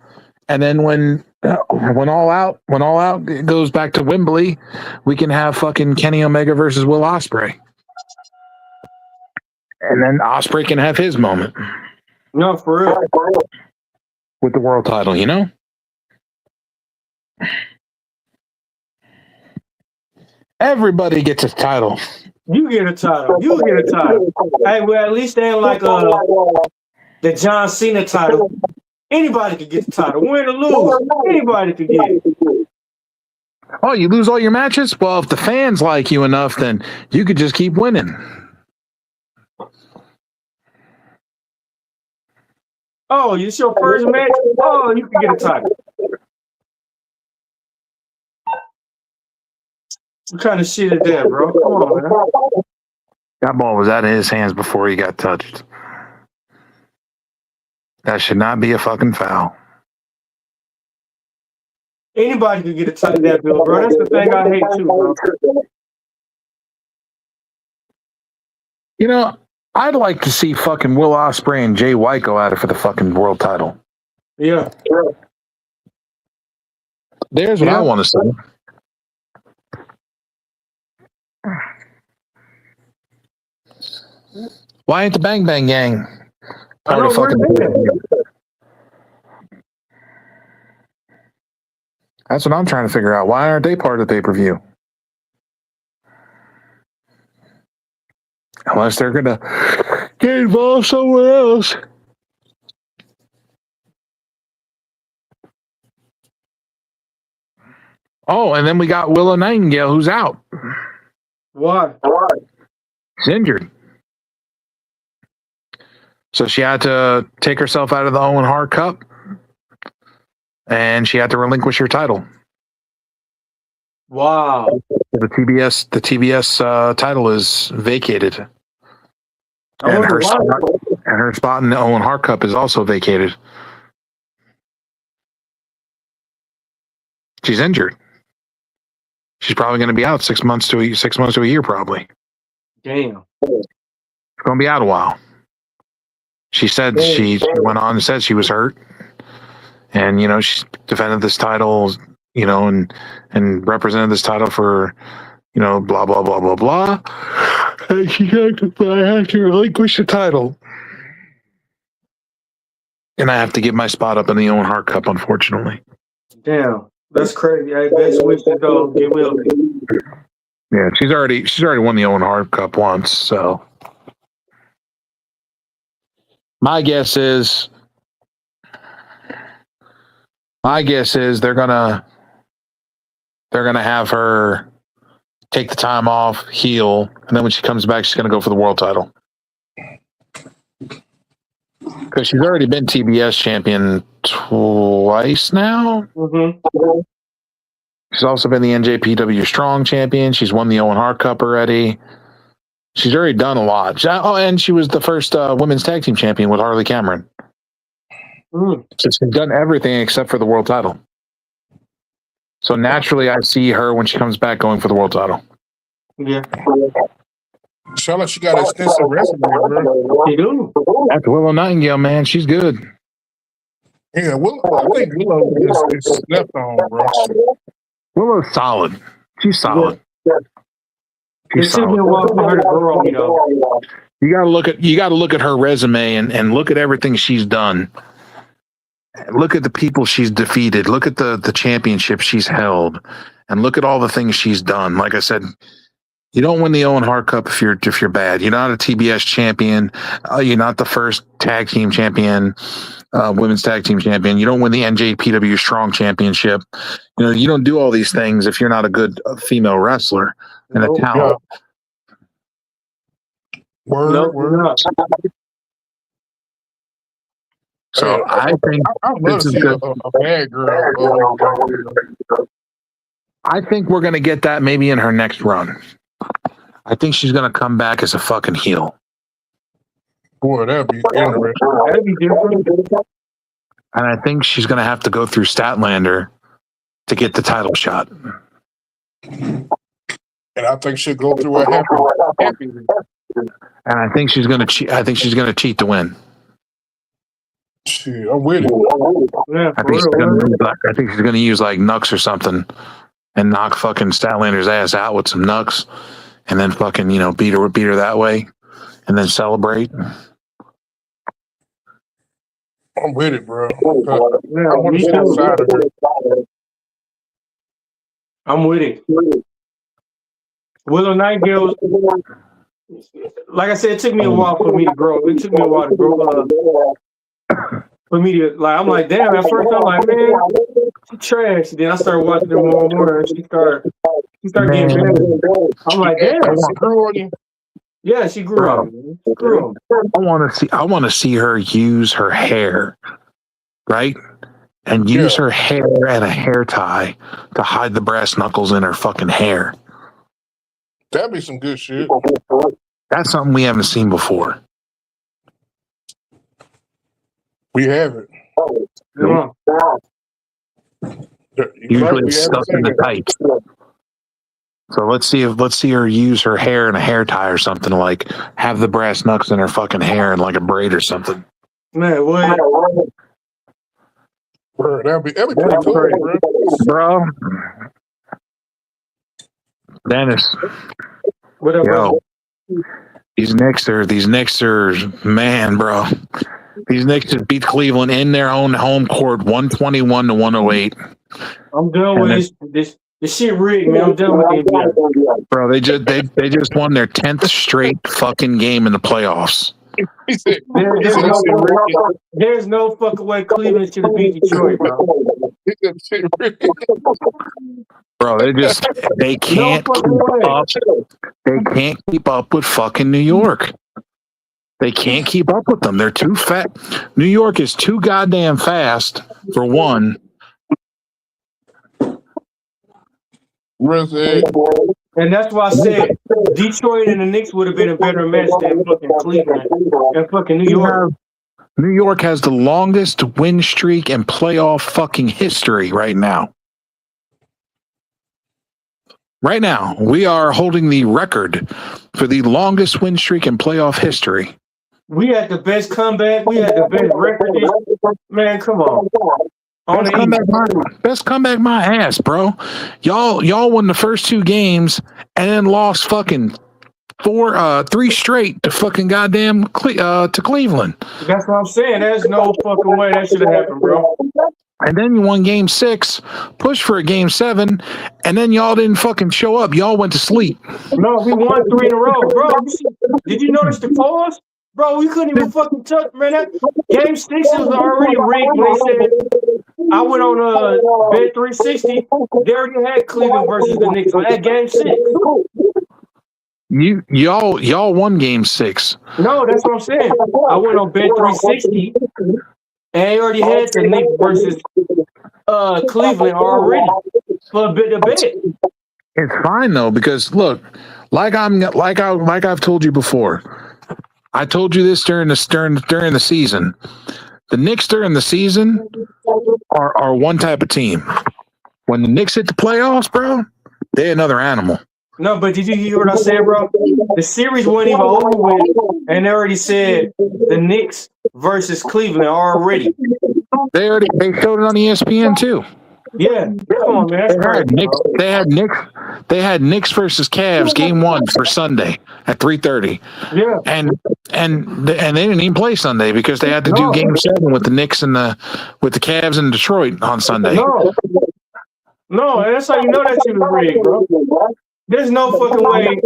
and then when All Out goes back to Wembley, we can have fucking Kenny Omega versus Will Ospreay, and then Ospreay can have his moment. No, for real. With the world title, Everybody gets a title. You get a title. You get a title. Hey, well, at least they ain't like the John Cena title. Anybody could get the title. Win or lose, anybody could get it. Oh, you lose all your matches? Well, if the fans like you enough, then you could just keep winning. Oh, it's your first match? Oh, you can get a title. What kind of shit is that, bro? Come on, man. That ball was out of his hands before he got touched. That should not be a fucking foul. Anybody could get a title that bill, bro. That's the thing I hate too, bro. I'd like to see fucking Will Ospreay and Jay White go at it for the fucking world title. Yeah. There's what I want to see. Why ain't the Bang Bang Gang part of fucking? That's what I'm trying to figure out. Why aren't they part of the pay-per-view? Unless they're gonna get involved somewhere else. Oh, and then we got Willow Nightingale, who's out. Why? She's injured. So she had to take herself out of the Owen Hart Cup, and she had to relinquish her title. Wow. The TBS title is vacated. And her spot in the Owen Hart Cup is also vacated. She's injured. She's probably going to be out 6 months to a year, probably. Damn. She's going to be out a while. She said she went on and said she was hurt, and she defended this title, and represented this title for, blah blah blah blah blah. And she had to relinquish the title, and I have to give my spot up in the Owen Hart Cup, unfortunately. Damn, that's crazy. Hey, best wishes though. Get well. Yeah, she's already won the Owen Hart Cup once, so. My guess is they're gonna have her take the time off, heal, and then when she comes back, she's gonna go for the world title. Because she's already been TBS champion twice now. Mm-hmm. She's also been the NJPW Strong champion. She's won the Owen Hart Cup already. She's already done a lot. And she was the first women's tag team champion with Harley Cameron. So she's done everything except for the world title. So naturally, I see her when she comes back going for the world title. Yeah. Sound like she got an extensive resume, bro. She do. That's Willow Nightingale, man. She's good. Yeah, I think Willow is slept on, bro. Willow's solid. She's solid. Yeah. She's solid. You gotta look at her resume and look at everything she's done. Look at the people she's defeated. Look at the championships she's held, and look at all the things she's done. Like I said, you don't win the Owen Hart Cup if you're bad. You're not a TBS champion. You're not the first tag team champion. women's tag team champion. You don't win the NJPW Strong Championship. You don't do all these things if you're not a good female wrestler and a talent. Word. So I think I love to see a bad girl. I think we're going to get that maybe in her next run. I think she's going to come back as a fucking heel. Boy, that'd be interesting. That'd be different. And I think she's going to have to go through Statlander to get the title shot. And I think she'll go through a happy. And I think she's going to cheat. I think she's going to cheat to win. Shit, I'm with it. Yeah, I think she's going to use like Nux or something and knock fucking Statlander's ass out with some Nux, and then fucking beat her that way, and then celebrate. I'm with it, bro. I want to see outside of her. I'm with it. Willow Nightingale, like I said, it took me a while for me to grow. It took me a while to grow for me to I'm like, damn. At first, I'm like, man, she trash. Then I started watching her more and more, and she started getting better. I'm like, damn, she grew on you. Yeah, she grew up. I want to see her use her hair, right? And use her hair and a hair tie to hide the brass knuckles in her fucking hair. That'd be some good shit. That's something we haven't seen before. We have it. Usually it's stuck in the tights. So let's see her use her hair in a hair tie or something, like have the brass knucks in her fucking hair in like a braid or something. Man, what? Bro, that'd be pretty cool, bro. Dennis, what up, bro? These Knicks are man, bro. These Knicks just beat Cleveland in their own home court, 121-108. I'm done with this. This shit rigged, man. I'm done with the NBA. Bro, they just won their 10th straight fucking game in the playoffs. There's no fucking way Cleveland should have beat Detroit, bro. Bro, they can't keep up. They can't keep up with fucking New York. They can't keep up with them. They're too fat. New York is too goddamn fast, for one. And that's why I said Detroit and the Knicks would have been a better match than fucking Cleveland and fucking New York. New York has the longest win streak in playoff fucking history right now. Right now, we are holding the record for the longest win streak in playoff history. We had the best comeback. We had the best record. Man, come on. Best comeback my ass, bro. Y'all won the first two games and then lost fucking 3 straight to fucking goddamn to Cleveland. That's what I'm saying. There's no fucking way that should have happened, bro. And then you won game 6, pushed for a game 7, and then y'all didn't fucking show up. Y'all went to sleep. No, we won 3 in a row, bro. Did you notice the pause? Bro, we couldn't even fucking touch, man. That game 6 was already rigged. They said I went on Bet 360. They already had Cleveland versus the Knicks on that game 6. Y'all won game 6. No, that's what I'm saying. I went on Bet 360, and they already had the Knicks versus Cleveland already for a bit of bet. It's fine though, because look, like I've told you before. I told you this during the season. The Knicks during the season are one type of team. When the Knicks hit the playoffs, bro, they're another animal. No, but did you hear what I said, bro? The series wasn't even over with, and they already said the Knicks versus Cleveland already. They showed it on ESPN too. Yeah, come on, man. They had Knicks versus Cavs game 1 for Sunday at 3:30. Yeah, and they didn't even play Sunday because they had to do game 7 with the Knicks and the Cavs in Detroit on Sunday. No, that's how you know that shit was rigged, bro. There's no fucking way.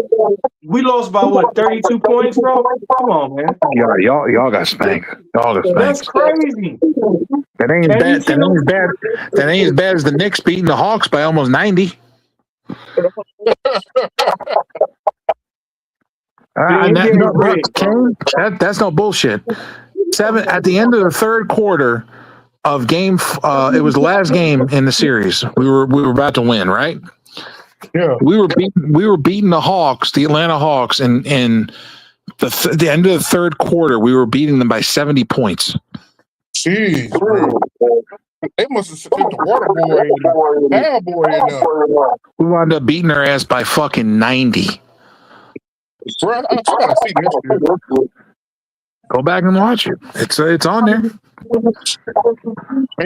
We lost by what, 32 points, bro? Come on, man. Y'all got spanked. Y'all got That's spanked. crazy. That ain't bad. That ain't as bad as the Knicks beating the Hawks by almost 90. That's no bullshit. 7 at the end of the third quarter of game. It was the last game in the series. We were about to win, right? Yeah. We were beating the Hawks, the Atlanta Hawks, and the end of the third quarter, we were beating them by 70 points. Jeez, bro. They must have sent the water boy and the bad boy in there. We wound up beating their ass by fucking 90. Bro, I gotta see this shit. Go back and watch it. It's on there. Ain't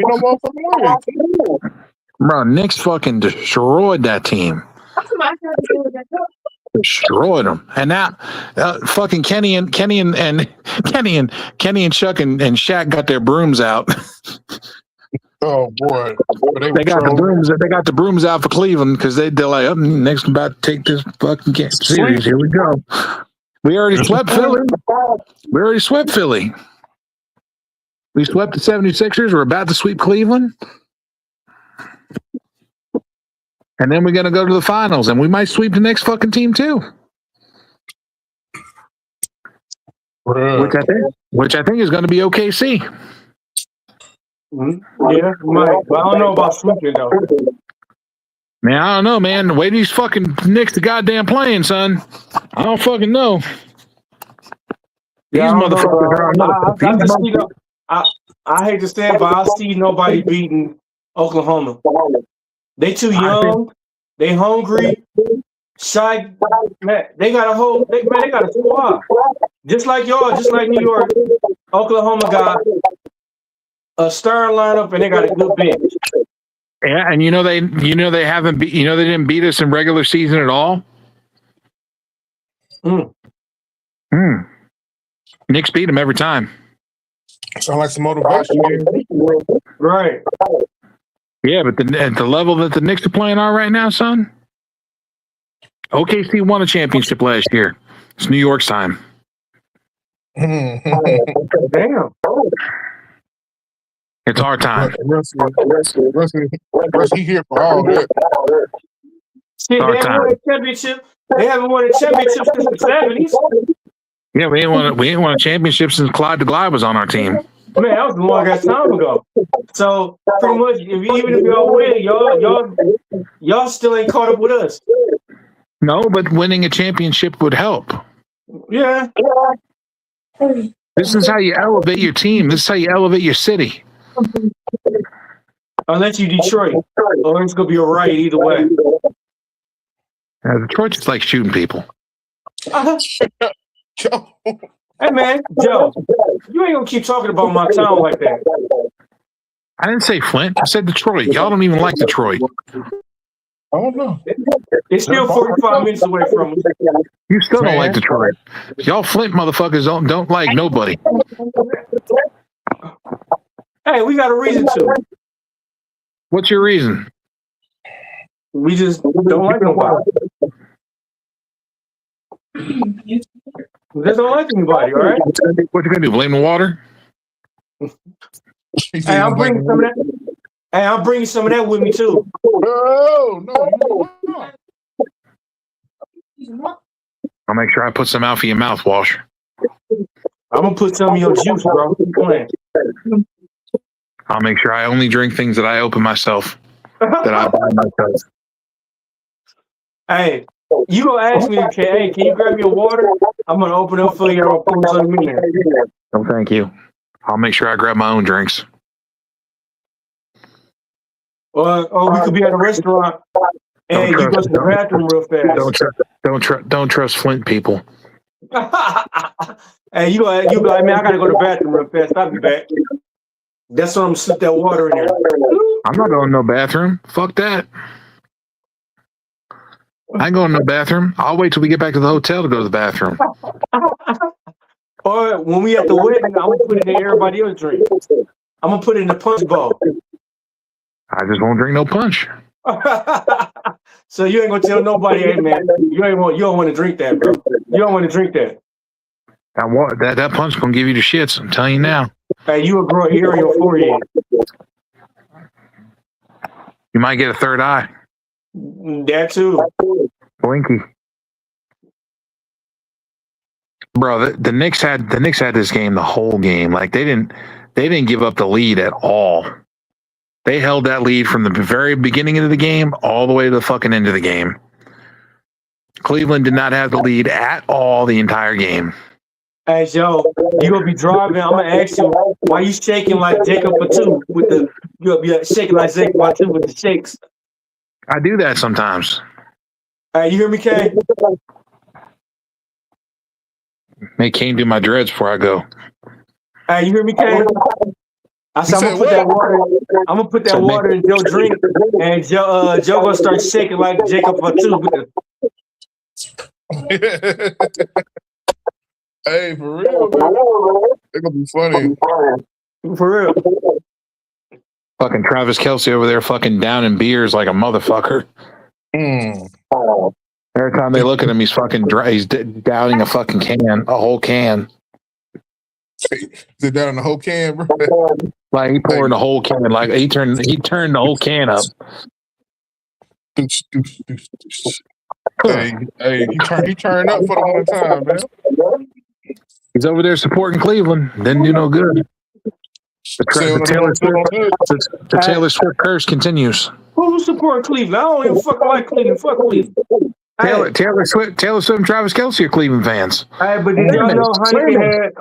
no motherfucking way. Bro, Knicks fucking destroyed that team. Destroyed them. And now fucking Kenny and Chuck and Shaq got their brooms out. Oh boy. They got the brooms out for Cleveland because they're like, oh, Knicks about to take this fucking series. Here we go. We already swept Philly. We swept the 76ers. We're about to sweep Cleveland. And then we're going to go to the finals, and we might sweep the next fucking team too. Which I think is going to be OKC. Yeah, might. But I don't know about sweeping though. Man, I don't know, man. The way these fucking Knicks the goddamn playing, son. I don't fucking know. These motherfuckers are. I hate to say it, but I see nobody beating Oklahoma. They too young. They hungry. Shy. Man, they got a squad. Just like y'all, just like New York. Oklahoma got a star lineup and they got a good bench. Yeah, and they didn't beat us in regular season at all. Knicks beat them every time. Sound like some motivation. Right. Yeah, but at the level that the Knicks are playing on right now, son, OKC won a championship last year. It's New York's time. Damn. It's our time. Russ, he here for all that. Shit, they haven't won a championship. They haven't won a championship since the 70s. Yeah, we ain't won a championship since Clyde the Glide was on our team. Man, that was a long ass time ago. So pretty much, even if y'all win, y'all still ain't caught up with us. No, but winning a championship would help. Yeah. This is how you elevate your team. This is how you elevate your city. Unless you Detroit, or it's gonna be a riot either way. Detroit just like shooting people. Hey man, Joe, you ain't gonna keep talking about my town like that. I didn't say Flint. I said Detroit. Y'all don't even like Detroit. I don't know. It's still 45 minutes away from us. You still don't like Detroit. Y'all Flint motherfuckers don't like nobody. Hey, we got a reason to. What's your reason? We just don't like nobody. We just don't like anybody, all right? What you gonna do? Blame the water? Hey, I'm bringing some of that. Hey, I'm bringing some of that with me too. No. I'll make sure I put some out for your mouthwash. I'm gonna put some of your juice, bro. Keep playing. I'll make sure I only drink things that I open myself. That I buy myself. Hey, you gonna ask me, hey, can you grab me a water? I'm gonna open up for you. I'm gonna put some in there. No, thank you. I'll make sure I grab my own drinks. Or we could be at a restaurant and you go to the bathroom real fast. Don't trust Flint people. Hey, you be like, man, I gotta go to the bathroom real fast. I'll be back. That's when I'm gonna slip that water in there. I'm not going to no bathroom. Fuck that. I ain't going to no bathroom. I'll wait till we get back to the hotel to go to the bathroom. Or when we at the wedding, I'm gonna put it in everybody else's drink. I'm gonna put it in the punch bowl. I just won't drink no punch. So you ain't gonna tell nobody, hey man, you don't want to drink that, bro. You don't want to drink that. That punch gonna give you the shits. I'm telling you now. Hey, you will grow a hair on your forehead. You might get a third eye. That too. Blinky. Bro, the Knicks had this game the whole game. Like they didn't give up the lead at all. They held that lead from the very beginning of the game all the way to the fucking end of the game. Cleveland did not have the lead at all the entire game. Hey, Joe, you gonna be driving. I'm gonna ask you why you shaking like Jacob Patu with the you gonna be shaking like Jacob Patu with the shakes. I do that sometimes. Hey, you hear me, Kane? Make Kane do my dreads before I go. Hey, you hear me, Kane? I said I'm gonna put that water in Joe's drink, and Joe gonna start shaking like Jacob Patu with the. Hey, for real, man. It's gonna be funny. For real. Fucking Travis Kelce over there fucking downing beers like a motherfucker. Every time they look at him, he's fucking he's downing a fucking can, a whole can. Sit down in the whole can, bro. Like he pouring the whole can, like he turned the whole can up. Hey, he turned up for the one time, man. He's over there supporting Cleveland. Didn't do no good. The Taylor Swift curse continues. Who's supporting Cleveland? I don't even fucking like Cleveland. Fuck Cleveland. Taylor Swift and Travis Kelce are Cleveland fans. Hey, but did y'all know Hyde had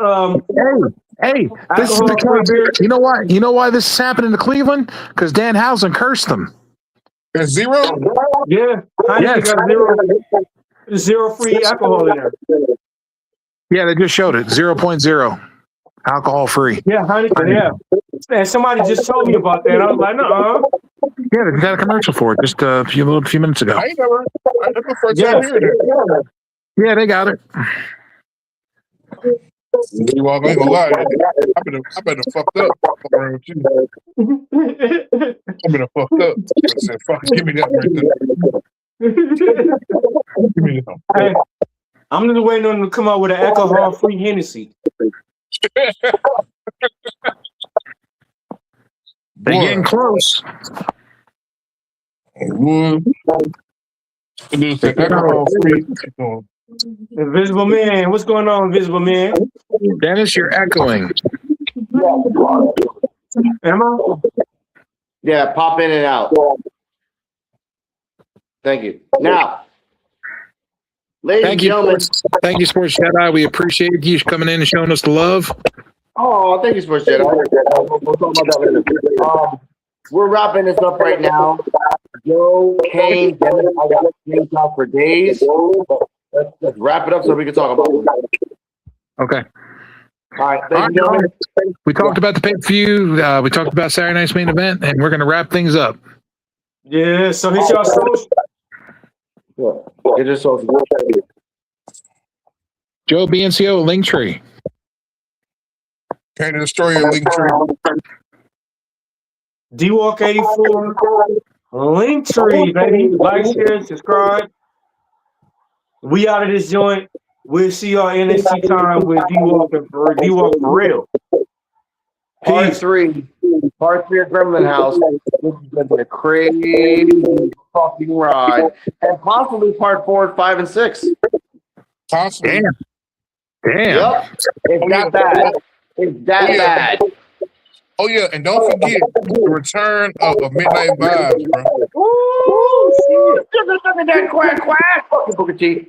this is the you know why? You know why this is happening to Cleveland? Because Dan Housen cursed them. There's zero? Yeah. Hyde got zero free alcohol in there. Yeah, they just showed it. 0.0. Alcohol free. Yeah, Heineken, yeah. And somebody just told me about that. I was like, no. Yeah, they got a commercial for it just a few minutes ago. That's the first time hearing it. Yeah, they got it. You all ain't gonna lie. I've been fucked up. I've been fucked up. I said, fuck, give me that right there. Give me that. Hey, I'm just waiting on them to come out with an alcohol-free Hennessy. They're getting close. Invisible Man, what's going on, Invisible Man? Dennis, you're echoing. Am I? Yeah, pop in and out. Thank you. Now, ladies and gentlemen. Thank you, Sports Jedi. We appreciate you coming in and showing us the love. Oh, thank you, Sports Jedi. We'll talk about that later. We're wrapping this up right now. Joe, Kane, Dennis, I got names out for days. Let's wrap it up so we can talk about it. Okay. All right, ladies and gentlemen. We talked about the pay-per-view. We talked about Saturday night's main event, and we're going to wrap things up. Yeah, so hit y'all social. Hit your social. Joe BNCO, Linktree. Can't destroy your Linktree. D-Walk 84. Linktree, baby. Like, share, subscribe. We out of this joint. We'll see y'all NXT time with D-Walk for real. Part 3 of Gremlin House. This is going to be a crazy fucking ride. And possibly part 4, 5, and 6. Possibly. Damn. Yep. It's that bad. It's that bad. Oh, yeah, and don't forget the return of Midnight Vibes, bro. Ooh, shit. Look at that quack. Fucking Booker T.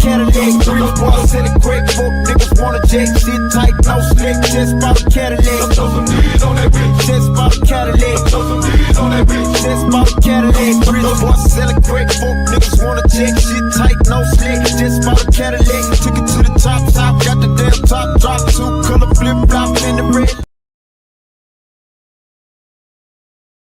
Cadillac. Rich boy selling crack, fuck niggas wanna check. Shit tight, no slick, just bought a Cadillac. Throw some D's on that bitch. Just bought a Cadillac. Throw some D's on that bitch. Just bought a Cadillac. Rich boy selling crack, fuck niggas wanna check. Shit tight, no slick, just bought a Cadillac. Took it to the top, got the damn top drop. Two color flip flop in the red.